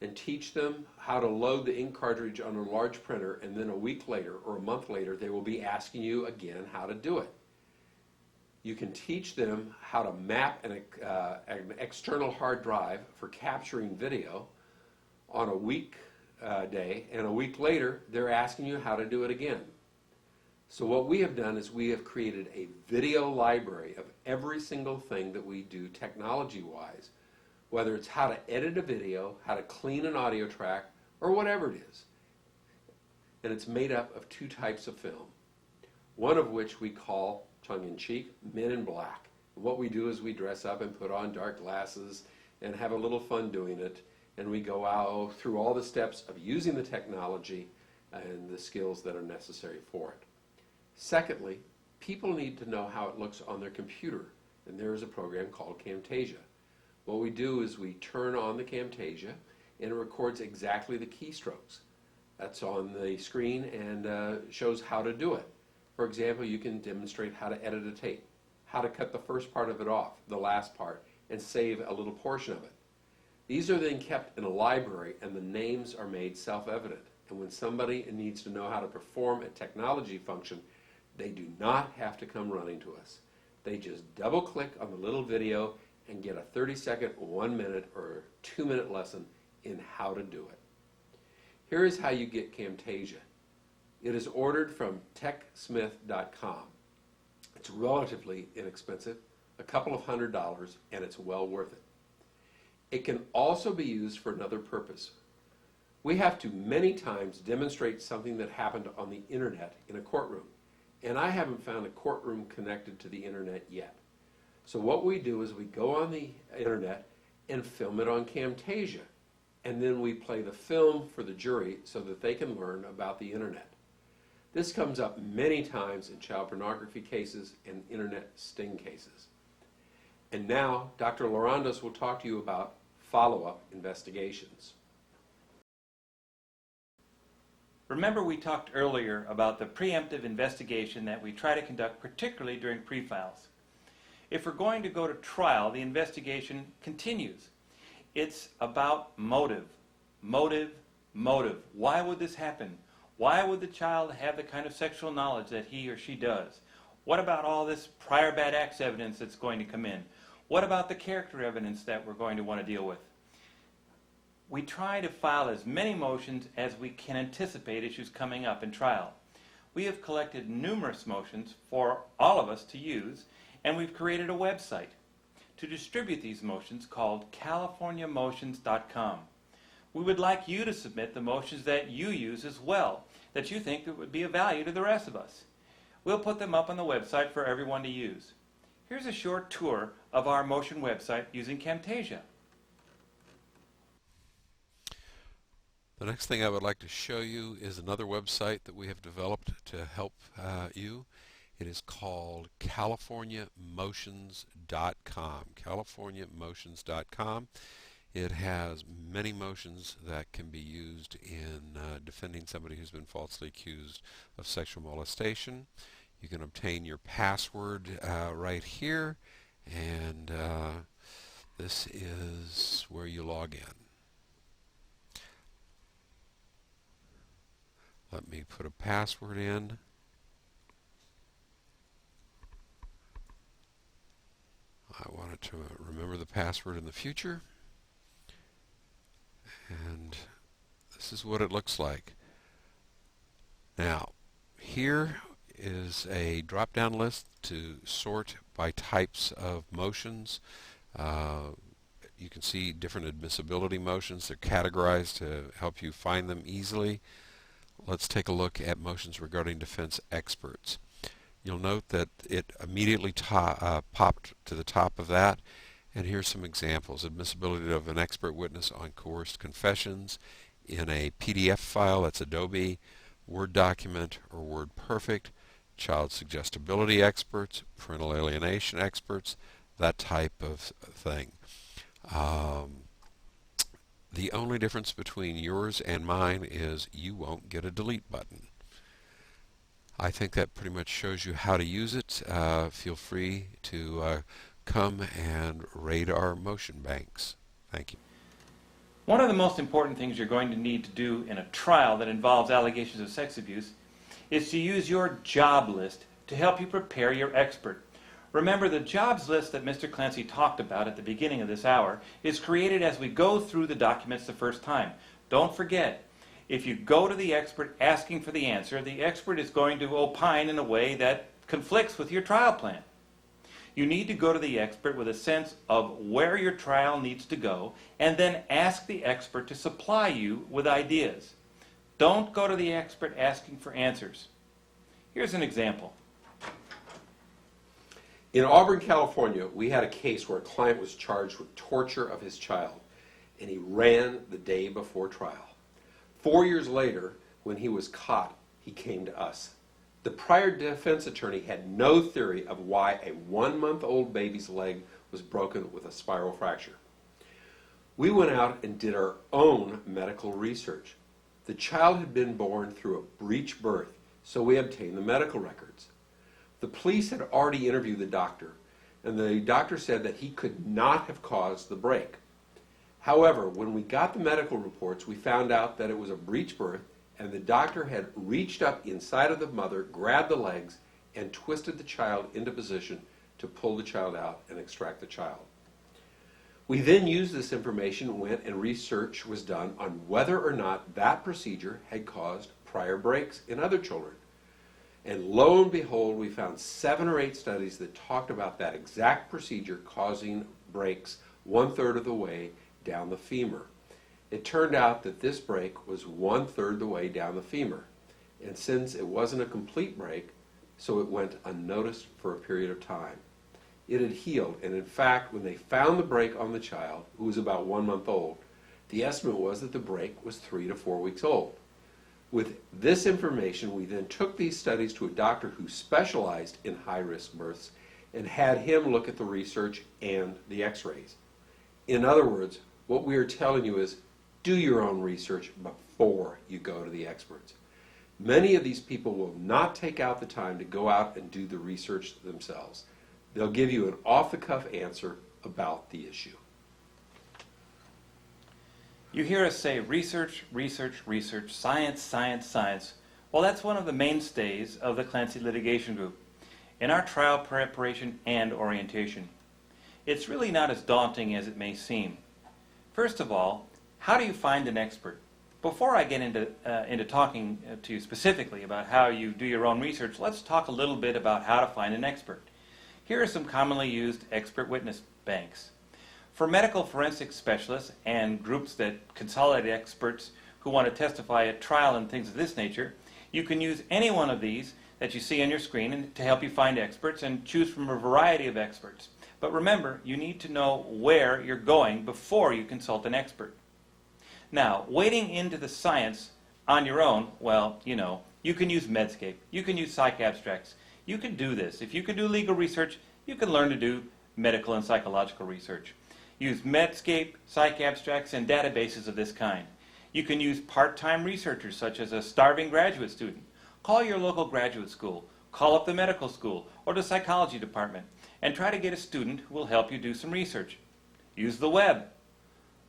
and teach them how to load the ink cartridge on a large printer, and then a week later or a month later they will be asking you again how to do it. You can teach them how to map an external hard drive for capturing video on a weekday, and a week later they're asking you how to do it again. So what we have done is we have created a video library of every single thing that we do technology-wise, whether it's how to edit a video, how to clean an audio track, or whatever it is. And it's made up of 2 types of film, one of which we call, tongue-in-cheek, Men in Black. And what we do is we dress up and put on dark glasses and have a little fun doing it, and we go out through all the steps of using the technology and the skills that are necessary for it. Secondly, people need to know how it looks on their computer, and there is a program called Camtasia. What we do is we turn on the Camtasia, and it records exactly the keystrokes. That's on the screen and shows how to do it. For example, you can demonstrate how to edit a tape, how to cut the first part of it off, the last part, and save a little portion of it. These are then kept in a library, and the names are made self-evident. And when somebody needs to know how to perform a technology function, they do not have to come running to us. They just double-click on the little video and get a 30-second, 1-minute, or 2-minute lesson in how to do it. Here is how you get Camtasia. It is ordered from techsmith.com. It's relatively inexpensive, a couple of $100, and it's well worth it. It can also be used for another purpose. We have to many times demonstrate something that happened on the internet in a courtroom. And I haven't found a courtroom connected to the internet yet. So what we do is we go on the internet and film it on Camtasia. And then we play the film for the jury so that they can learn about the internet. This comes up many times in child pornography cases and internet sting cases. And now, Dr. Lorandos will talk to you about follow-up investigations. Remember we talked earlier about the preemptive investigation that we try to conduct particularly during pre-files. If we're going to go to trial, the investigation continues. It's about motive, motive, motive. Why would this happen? Why would the child have the kind of sexual knowledge that he or she does? What about all this prior bad acts evidence that's going to come in? What about the character evidence that we're going to want to deal with? We try to file as many motions as we can anticipate issues coming up in trial. We have collected numerous motions for all of us to use, and we've created a website to distribute these motions called CaliforniaMotions.com. We would like you to submit the motions that you use as well, that you think that would be of value to the rest of us. We'll put them up on the website for everyone to use. Here's a short tour of our motion website using Camtasia. The next thing I would like to show you is another website that we have developed to help you. It is called CaliforniaMotions.com. CaliforniaMotions.com. It has many motions that can be used in defending somebody who's been falsely accused of sexual molestation. You can obtain your password right here, and this is where you log in. Let me put a password in. I wanted to remember the password in the future. And this is what it looks like. Now, here is a drop-down list to sort by types of motions. You can see different admissibility motions. They're categorized to help you find them easily. Let's take a look at motions regarding defense experts. You'll note that it immediately popped to the top of that. And here's some examples. Admissibility of an expert witness on coerced confessions in a PDF file, that's Adobe, Word document, or WordPerfect, child suggestibility experts, parental alienation experts, that type of thing. The only difference between yours and mine is you won't get a delete button. I think that pretty much shows you how to use it. Feel free to come and raid our motion banks. Thank you. One of the most important things you're going to need to do in a trial that involves allegations of sex abuse is to use your job list to help you prepare your expert. Remember, the jobs list that Mr. Clancy talked about at the beginning of this hour is created as we go through the documents the first time. Don't forget, if you go to the expert asking for the answer, the expert is going to opine in a way that conflicts with your trial plan. You need to go to the expert with a sense of where your trial needs to go, and then ask the expert to supply you with ideas. Don't go to the expert asking for answers. Here's an example. In Auburn, California, we had a case where a client was charged with torture of his child, and he ran the day before trial. 4 years later, when he was caught, he came to us. The prior defense attorney had no theory of why a 1-month-old baby's leg was broken with a spiral fracture. We went out and did our own medical research. The child had been born through a breech birth, so we obtained the medical records. The police had already interviewed the doctor, and the doctor said that he could not have caused the break. However, when we got the medical reports, we found out that it was a breech birth, and the doctor had reached up inside of the mother, grabbed the legs, and twisted the child into position to pull the child out and extract the child. We then used this information, went and research was done on whether or not that procedure had caused prior breaks in other children. And lo and behold, we found 7 or 8 studies that talked about that exact procedure causing breaks 1/3 of the way down the femur. It turned out that this break was 1/3 the way down the femur, and since it wasn't a complete break, so it went unnoticed for a period of time. It had healed, and in fact, when they found the break on the child, who was about 1 month old, the estimate was that the break was 3 to 4 weeks old. With this information, we then took these studies to a doctor who specialized in high-risk births and had him look at the research and the x-rays. In other words, what we are telling you is do your own research before you go to the experts. Many of these people will not take out the time to go out and do the research themselves. They'll give you an off-the-cuff answer about the issue. You hear us say research, research, research, science, science, science. Well, that's one of the mainstays of the Clancy Litigation Group in our trial preparation and orientation. It's really not as daunting as it may seem. First of all, how do you find an expert? Before I get into talking to you specifically about how you do your own research, let's talk a little bit about how to find an expert. Here are some commonly used expert witness banks. For medical forensics specialists and groups that consolidate experts who want to testify at trial and things of this nature, you can use any one of these that you see on your screen to help you find experts and choose from a variety of experts. But remember, you need to know where you're going before you consult an expert. Now, wading into the science on your own, well, you can use Medscape, you can use Psych Abstracts, you can do this. If you can do legal research, you can learn to do medical and psychological research. Use Medscape, Psych Abstracts, and databases of this kind. You can use part-time researchers such as a starving graduate student. Call your local graduate school, call up the medical school or the psychology department, and try to get a student who will help you do some research. Use the web.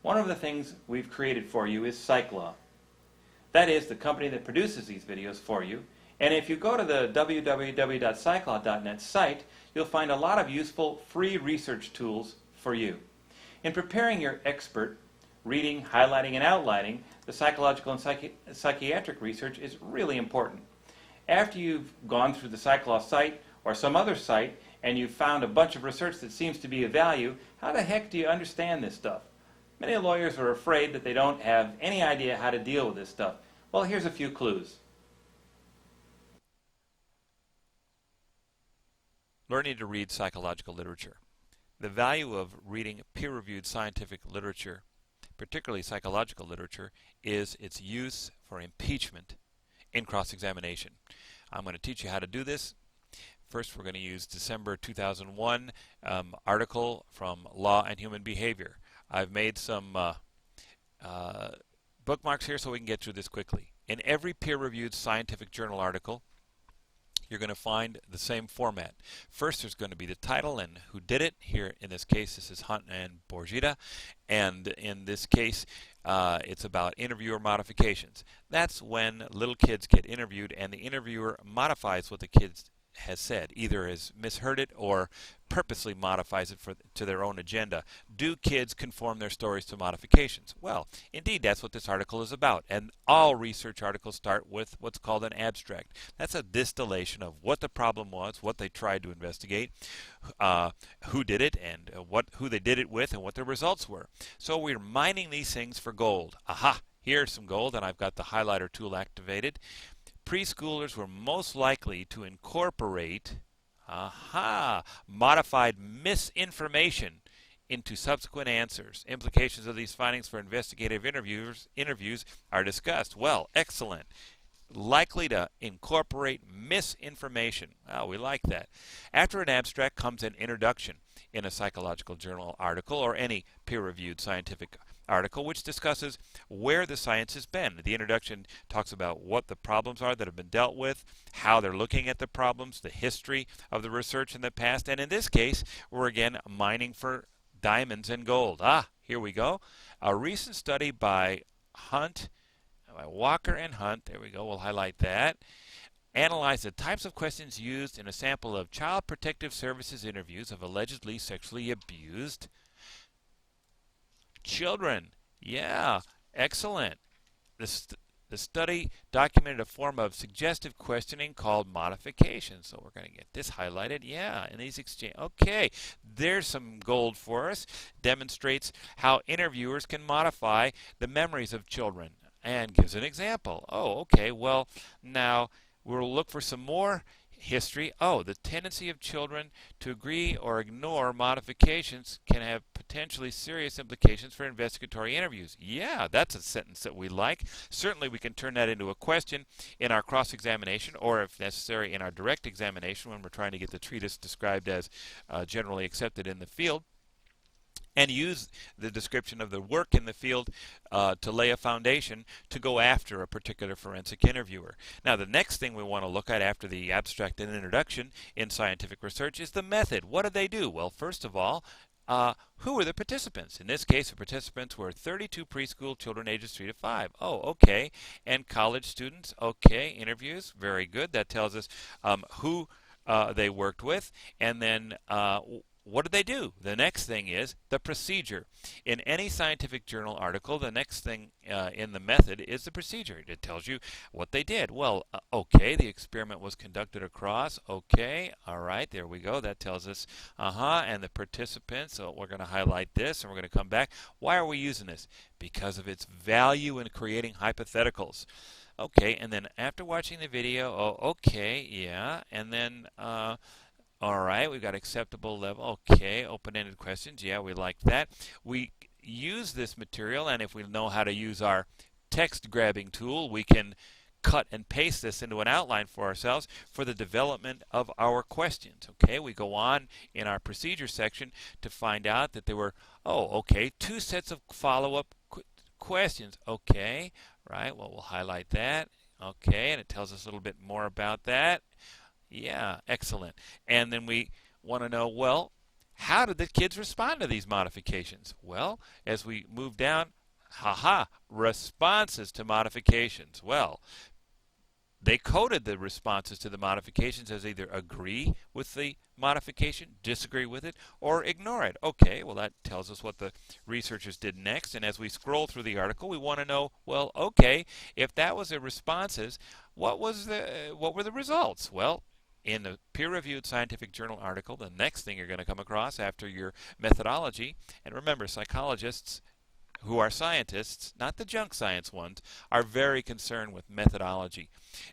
One of the things we've created for you is PsychLaw. That is the company that produces these videos for you. And if you go to the www.psychlaw.net site, you'll find a lot of useful free research tools for you. In preparing your expert, reading, highlighting, and outlining the psychological and psychiatric research is really important. After you've gone through the PsychLaw site or some other site and you've found a bunch of research that seems to be of value, how the heck do you understand this stuff? Many lawyers are afraid that they don't have any idea how to deal with this stuff. Well, here's a few clues. Learning to read psychological literature. The value of reading peer-reviewed scientific literature, particularly psychological literature, is its use for impeachment in cross-examination. I'm going to teach you how to do this. First, we're going to use December 2001 article from Law and Human Behavior. I've made some bookmarks here so we can get through this quickly. In every peer-reviewed scientific journal article, you're going to find the same format. First, there's going to be the title and who did it. Here, in this case, this is Hunt and Borgida. And in this case, it's about interviewer modifications. That's when little kids get interviewed and the interviewer modifies what the kids has said, either has misheard it or purposely modifies it to their own agenda. Do kids conform their stories to modifications? Well, indeed, that's what this article is about. And all research articles start with what's called an abstract. That's a distillation of what the problem was, what they tried to investigate, who did it, and who they did it with, and what the results were. So we're mining these things for gold. Aha! Here's some gold, and I've got the highlighter tool activated. Preschoolers were most likely to incorporate modified misinformation into subsequent answers. Implications of these findings for investigative interviews are discussed. Well, excellent. Likely to incorporate misinformation. Well, we like that. After an abstract comes an introduction in a psychological journal article or any peer-reviewed scientific article which discusses where the science has been. The introduction talks about what the problems are that have been dealt with, how they're looking at the problems, the history of the research in the past, and in this case, we're again mining for diamonds and gold. Here we go. A recent study by Walker and Hunt, there we go, we'll highlight that, analyzed the types of questions used in a sample of Child Protective Services interviews of allegedly sexually abused children. Yeah, excellent. The study documented a form of suggestive questioning called modification. So we're going to get this highlighted. Yeah, in these exchange. Okay, there's some gold for us. Demonstrates how interviewers can modify the memories of children and gives an example. Oh, okay, well, now we'll look for some more history. Oh, the tendency of children to agree or ignore modifications can have potentially serious implications for investigatory interviews. Yeah, that's a sentence that we like. Certainly we can turn that into a question in our cross-examination, or if necessary in our direct examination when we're trying to get the treatise described as generally accepted in the field, and use the description of the work in the field to lay a foundation to go after a particular forensic interviewer. Now, the next thing we want to look at after the abstract and introduction in scientific research is the method. What did they do? Well, first of all, who were the participants? In this case, the participants were 32 preschool children ages 3 to 5. Oh, okay. And college students? Okay. Interviews? Very good. That tells us who they worked with. And then what did they do? The next thing is the procedure. In any scientific journal article, the next thing in the method is the procedure. It tells you what they did. Well, okay, the experiment was conducted across. Okay, all right, there we go. That tells us, and the participants. So we're going to highlight this, and we're going to come back. Why are we using this? Because of its value in creating hypotheticals. Okay, and then after watching the video, oh, okay, yeah, and then all right, we've got acceptable level. Okay, open-ended questions. Yeah, we like that. We use this material, and if we know how to use our text grabbing tool, we can cut and paste this into an outline for ourselves for the development of our questions. Okay, we go on in our procedure section to find out that there were, okay, 2 sets of follow-up questions. Okay, right, well, we'll highlight that. Okay, and it tells us a little bit more about that. Yeah, excellent. And then we want to know, well, how did the kids respond to these modifications? Well, as we move down, responses to modifications. Well, they coded the responses to the modifications as either agree with the modification, disagree with it, or ignore it. Okay, well, that tells us what the researchers did next. And as we scroll through the article, we want to know, well, okay, if that was the responses, what were the results? Well, in the peer-reviewed scientific journal article, the next thing you're going to come across after your methodology, and remember, psychologists who are scientists, not the junk science ones, are very concerned with methodology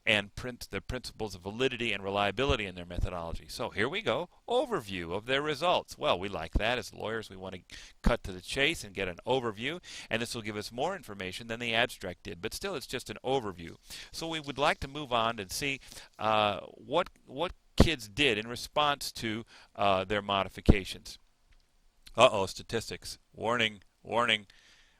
and the principles of validity and reliability in their methodology. So here we go, overview of their results. Well, we like that. As lawyers, we want to cut to the chase and get an overview, and this will give us more information than the abstract did, but still it's just an overview. So we would like to move on and see what kids did in response to their modifications. Statistics. Warning, warning.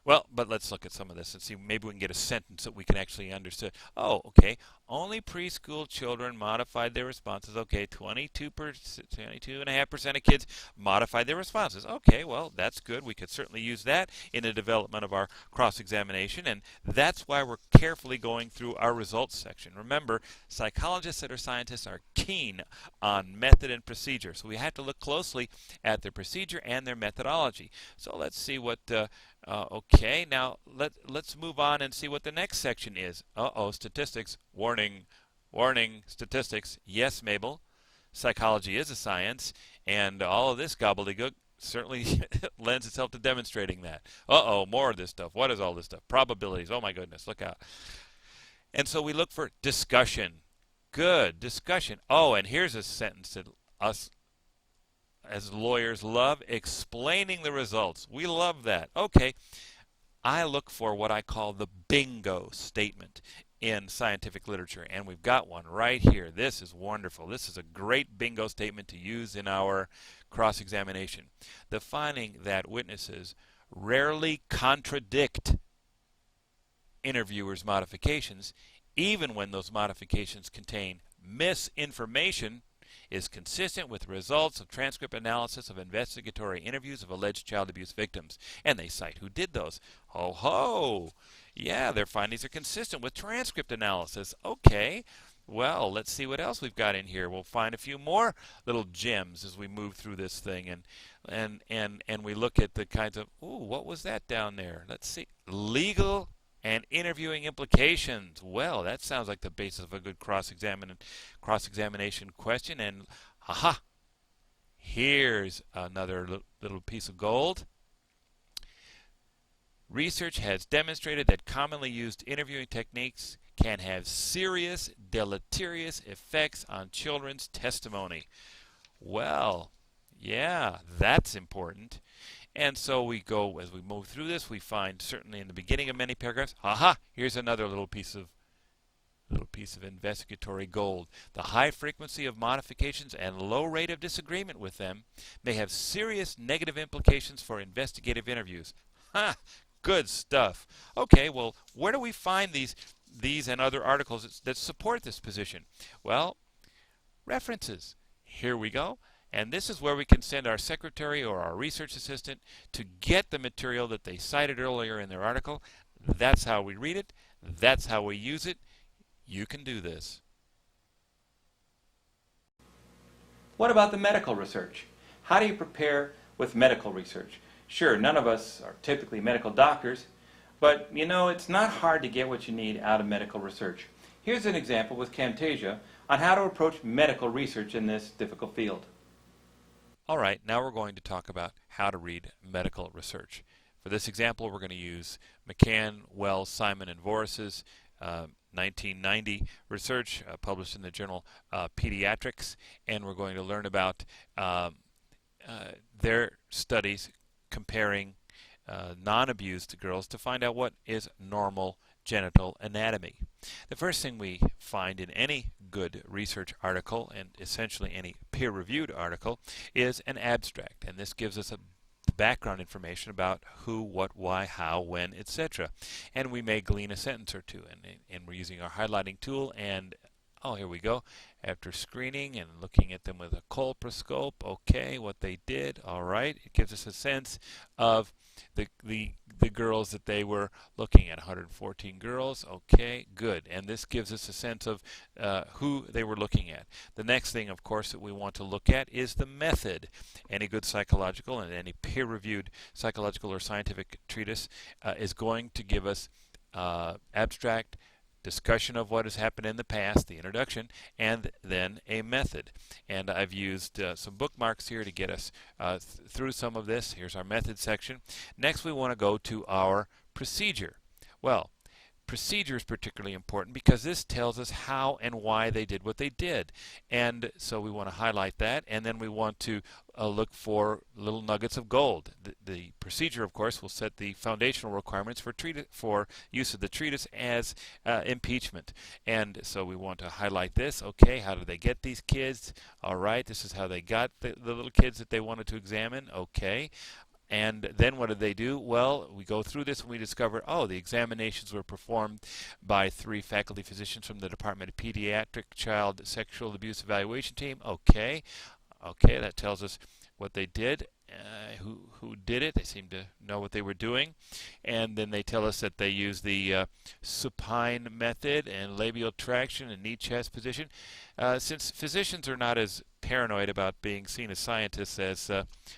Well, but let's look at some of this and see. Maybe we can get a sentence that we can actually understand. Oh, okay. Only preschool children modified their responses. Okay, 22.5% of kids modified their responses. Okay, well, that's good. We could certainly use that in the development of our cross-examination, and that's why we're carefully going through our results section. Remember, psychologists that are scientists are keen on method and procedure, so we have to look closely at their procedure and their methodology. So let's see what okay, now let's move on and see what the next section is. Statistics. Warning, warning, statistics. Yes, Mabel, psychology is a science, and all of this gobbledygook certainly lends itself to demonstrating that. More of this stuff. What is all this stuff? Probabilities. Oh my goodness, look out. And so we look for discussion. Good, discussion. And here's a sentence that us as lawyers love, explaining the results. We love that. Okay, I look for what I call the bingo statement in scientific literature, and we've got one right here. This is wonderful. This is a great bingo statement to use in our cross-examination. The finding that witnesses rarely contradict interviewers' modifications, even when those modifications contain misinformation, is consistent with results of transcript analysis of investigatory interviews of alleged child abuse victims. And they cite who did those. Yeah, their findings are consistent with transcript analysis. Okay, well, let's see what else we've got in here. We'll find a few more little gems as we move through this thing, and we look at the kinds of, what was that down there? Let's see. Legal And interviewing implications. Well, that sounds like the basis of a good cross-examination question. And aha, here's another little piece of gold. Research has demonstrated that commonly used interviewing techniques can have serious deleterious effects on children's testimony. Well, yeah, that's important. And so we go, as we move through this, we find certainly in the beginning of many paragraphs, aha, here's another little piece of investigatory gold. The high frequency of modifications and low rate of disagreement with them may have serious negative implications for investigative interviews. Ha! Good stuff. Okay, well, where do we find these and other articles that support this position? Well, references. Here we go. And this is where we can send our secretary or our research assistant to get the material that they cited earlier in their article. That's how we read it. That's how we use it. You can do this. What about the medical research? How do you prepare with medical research? Sure, none of us are typically medical doctors, but you know, it's not hard to get what you need out of medical research. Here's an example with Camtasia on how to approach medical research in this difficult field. All right, now we're going to talk about how to read medical research. For this example, we're going to use McCann, Wells, Simon, and Voris's 1990 research published in the journal Pediatrics, and we're going to learn about their studies comparing non-abused girls to find out what is normal genital anatomy. The first thing we find in any good research article, and essentially any peer-reviewed article, is an abstract, and this gives us background information about who, what, why, how, when, etc. And we may glean a sentence or two, and we're using our highlighting tool, and oh, here we go. After screening and looking at them with a colposcope, okay, what they did, all right, it gives us a sense of the girls that they were looking at. 114 girls, okay, good. And this gives us a sense of who they were looking at. The next thing, of course, that we want to look at is the method. Any good psychological and any peer-reviewed psychological or scientific treatise is going to give us abstract discussion of what has happened in the past, the introduction, and then a method. And I've used some bookmarks here to get us through some of this. Here's our method section. Next, we want to go to our procedure. Well, procedure is particularly important because this tells us how and why they did what they did. And so we want to highlight that, and then we want to look for little nuggets of gold. The procedure, of course, will set the foundational requirements for use of the treatise as impeachment. And so we want to highlight this. Okay, how did they get these kids? All right, this is how they got the little kids that they wanted to examine. Okay. And then what did they do? Well, we go through this and we discover, oh, the examinations were performed by 3 faculty physicians from the Department of Pediatric Child Sexual Abuse Evaluation Team. Okay, that tells us what they did, who did it. They seem to know what they were doing. And then they tell us that they use the supine method and labial traction and knee chest position. Since physicians are not as paranoid about being seen as scientists as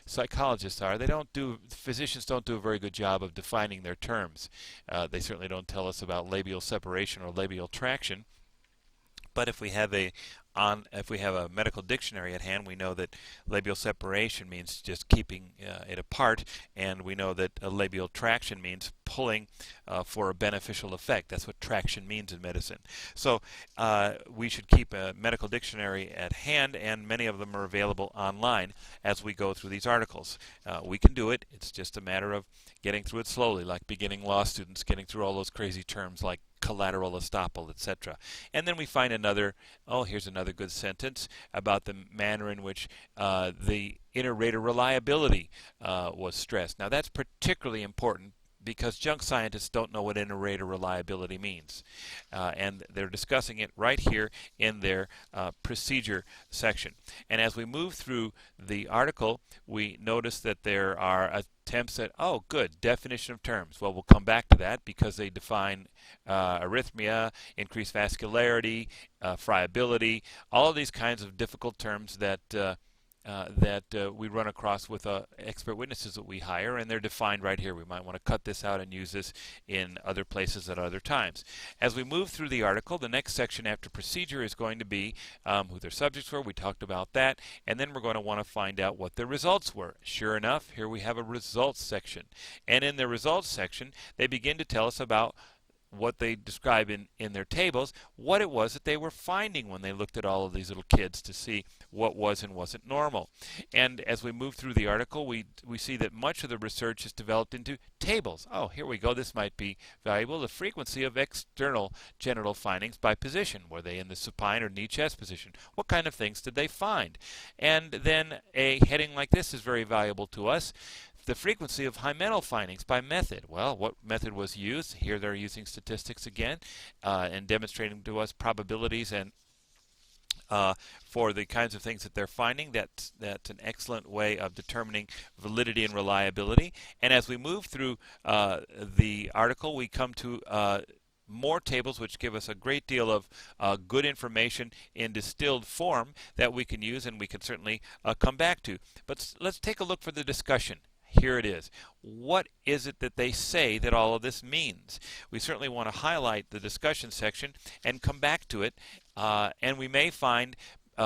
psychologists are, physicians don't do a very good job of defining their terms. They certainly don't tell us about labial separation or labial traction. But if we have a medical dictionary at hand, we know that labial separation means just keeping it apart, and we know that labial traction means pulling for a beneficial effect. That's what traction means in medicine. So we should keep a medical dictionary at hand, and many of them are available online as we go through these articles. We can do it. It's just a matter of getting through it slowly, like beginning law students getting through all those crazy terms like collateral estoppel, etc. And then we find here's another good sentence about the manner in which the inter-rater reliability was stressed. Now that's particularly important because junk scientists don't know what inter-rater reliability means. And they're discussing it right here in their procedure section. And as we move through the article, we notice that there are attempts at, definition of terms. Well, we'll come back to that because they define arrhythmia, increased vascularity, friability, all of these kinds of difficult terms that we run across with expert witnesses that we hire, and they're defined right here. We might want to cut this out and use this in other places at other times. As we move through the article, the next section after procedure is going to be who their subjects were. We talked about that, and then we're going to want to find out what their results were. Sure enough, here we have a results section, and in the results section, they begin to tell us about what they describe in their tables, what it was that they were finding when they looked at all of these little kids to see what was and wasn't normal. And as we move through the article, we see that much of the research is developed into tables. Oh, here we go. This might be valuable. The frequency of external genital findings by position. Were they in the supine or knee chest position? What kind of things did they find? And then a heading like this is very valuable to us. The frequency of hymenal findings by method. Well, what method was used? Here they're using statistics again and demonstrating to us probabilities and for the kinds of things that they're finding. That's an excellent way of determining validity and reliability. And as we move through the article, we come to more tables which give us a great deal of good information in distilled form that we can use and we can certainly come back to. But let's take a look for the discussion. Here it is. What is it that they say that all of this means? We certainly want to highlight the discussion section and come back to it, and we may find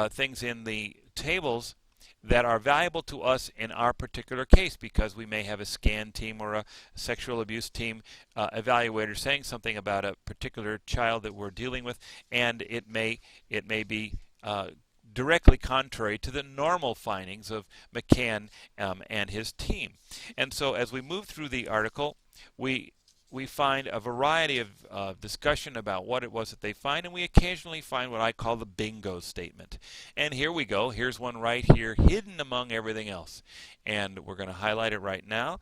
things in the tables that are valuable to us in our particular case, because we may have a scan team or a sexual abuse team evaluator saying something about a particular child that we're dealing with, and it may be directly contrary to the normal findings of McCann and his team. And so as we move through the article, we find a variety of discussion about what it was that they find, and we occasionally find what I call the bingo statement. And here we go. Here's one right here, hidden among everything else. And we're going to highlight it right now.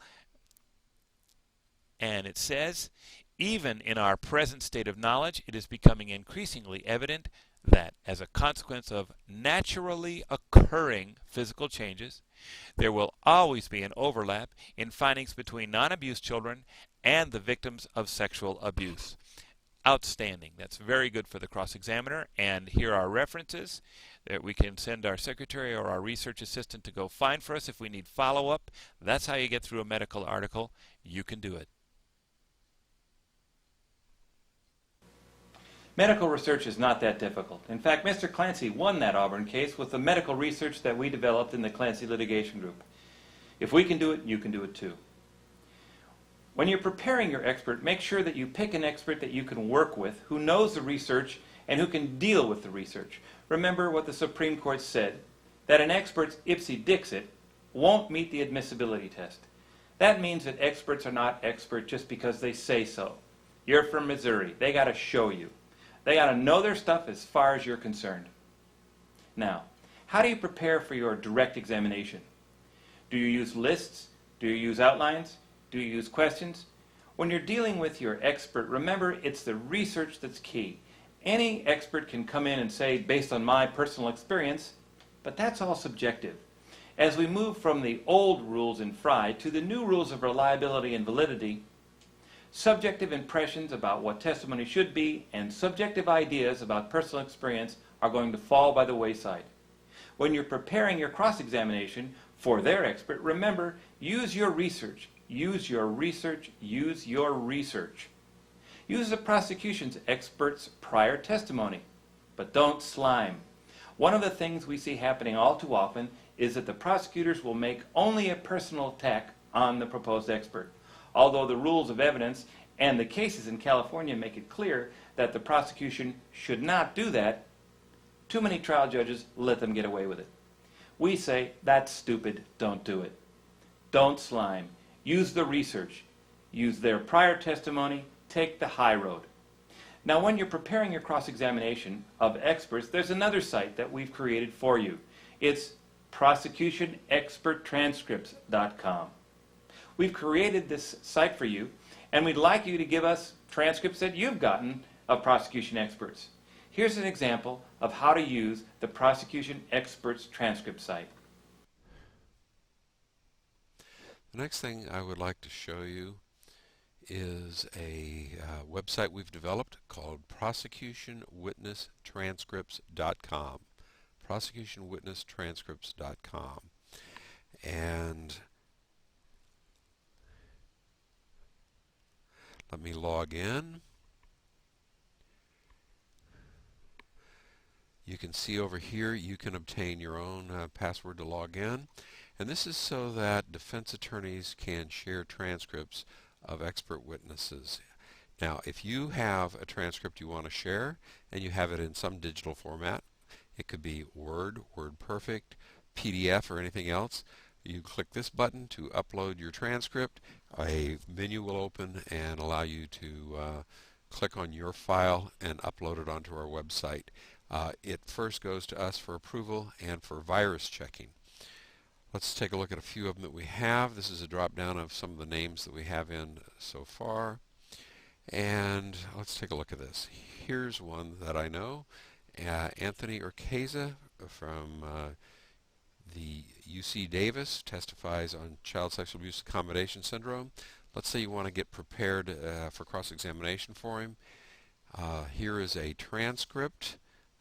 And it says, even in our present state of knowledge, it is becoming increasingly evident that as a consequence of naturally occurring physical changes, there will always be an overlap in findings between non-abused children and the victims of sexual abuse. Outstanding. That's very good for the cross-examiner. And here are references that we can send our secretary or our research assistant to go find for us if we need follow-up. That's how you get through a medical article. You can do it. Medical research is not that difficult. In fact, Mr. Clancy won that Auburn case with the medical research that we developed in the Clancy Litigation Group. If we can do it, you can do it too. When you're preparing your expert, make sure that you pick an expert that you can work with, who knows the research and who can deal with the research. Remember what the Supreme Court said, that an expert's ipse dixit won't meet the admissibility test. That means that experts are not expert just because they say so. You're from Missouri. They got to show you. They got to know their stuff as far as you're concerned. Now, how do you prepare for your direct examination? Do you use lists? Do you use outlines? Do you use questions? When you're dealing with your expert, remember it's the research that's key. Any expert can come in and say, based on my personal experience, but that's all subjective. As we move from the old rules in Fry to the new rules of reliability and validity, subjective impressions about what testimony should be and subjective ideas about personal experience are going to fall by the wayside. When you're preparing your cross-examination for their expert, remember, use your research. Use your research. Use your research. Use the prosecution's expert's prior testimony, but don't slime. One of the things we see happening all too often is that the prosecutors will make only a personal attack on the proposed expert. Although the rules of evidence and the cases in California make it clear that the prosecution should not do that, too many trial judges let them get away with it. We say, that's stupid, don't do it. Don't slime. Use the research. Use their prior testimony. Take the high road. Now, when you're preparing your cross-examination of experts, there's another site that we've created for you. It's prosecutionexperttranscripts.com. We've created this site for you, and we'd like you to give us transcripts that you've gotten of prosecution experts. Here's an example of how to use the Prosecution Experts transcript site. The next thing I would like to show you is a website we've developed called prosecutionwitnesstranscripts.com. prosecutionwitnesstranscripts.com. And let me log in. You can see over here you can obtain your own password to log in. And this is so that defense attorneys can share transcripts of expert witnesses. Now, if you have a transcript you want to share and you have it in some digital format, it could be Word, WordPerfect, PDF, or anything else, you click this button to upload your transcript. A menu will open and allow you to click on your file and upload it onto our website. It first goes to us for approval and for virus checking. Let's take a look at a few of them that we have. This is a drop down of some of the names that we have in so far. And let's take a look at this. Here's one that I know. Anthony Urqueza from the UC Davis testifies on child sexual abuse accommodation syndrome. Let's say you want to get prepared for cross-examination for him. Here is a transcript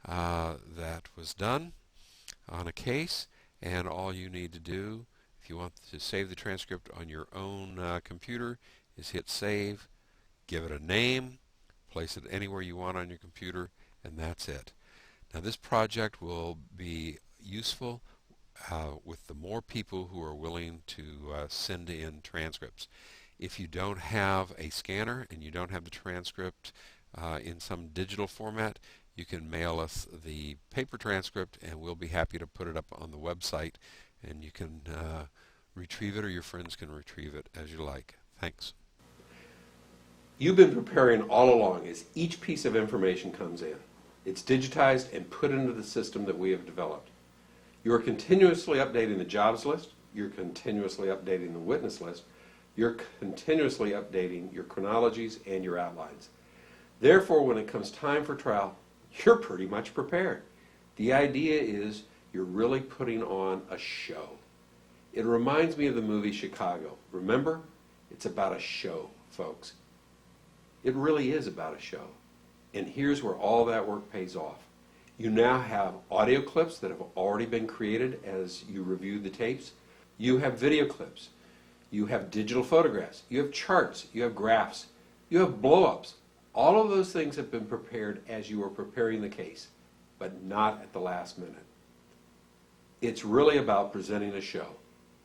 that was done on a case, and all you need to do, if you want to save the transcript on your own computer, is hit save, give it a name, place it anywhere you want on your computer, and that's it. Now this project will be useful with the more people who are willing to send in transcripts. If you don't have a scanner and you don't have the transcript in some digital format, you can mail us the paper transcript and we'll be happy to put it up on the website, and you can retrieve it, or your friends can retrieve it as you like. Thanks. You've been preparing all along as each piece of information comes in. It's digitized and put into the system that we have developed. You are continuously updating the jobs list, you're continuously updating the witness list, you're continuously updating your chronologies and your outlines. Therefore, when it comes time for trial, you're pretty much prepared. The idea is you're really putting on a show. It reminds me of the movie Chicago. Remember? It's about a show, folks. It really is about a show. And here's where all that work pays off. You now have audio clips that have already been created as you review the tapes. You have video clips. You have digital photographs. You have charts. You have graphs. You have blow-ups. All of those things have been prepared as you were preparing the case, but not at the last minute. It's really about presenting a show.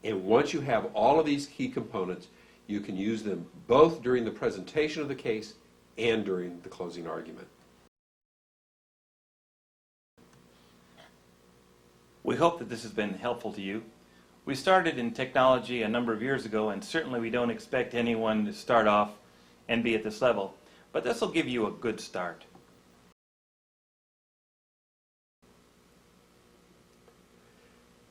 And once you have all of these key components, you can use them both during the presentation of the case and during the closing argument. We hope that this has been helpful to you. We started in technology a number of years ago, and certainly we don't expect anyone to start off and be at this level. But this will give you a good start.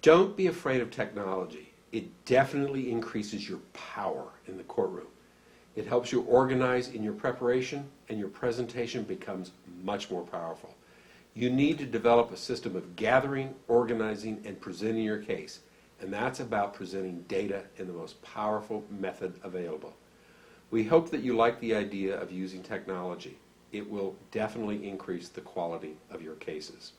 Don't be afraid of technology. It definitely increases your power in the courtroom. It helps you organize in your preparation, and your presentation becomes much more powerful. You need to develop a system of gathering, organizing, and presenting your case, and that's about presenting data in the most powerful method available. We hope that you like the idea of using technology. It will definitely increase the quality of your cases.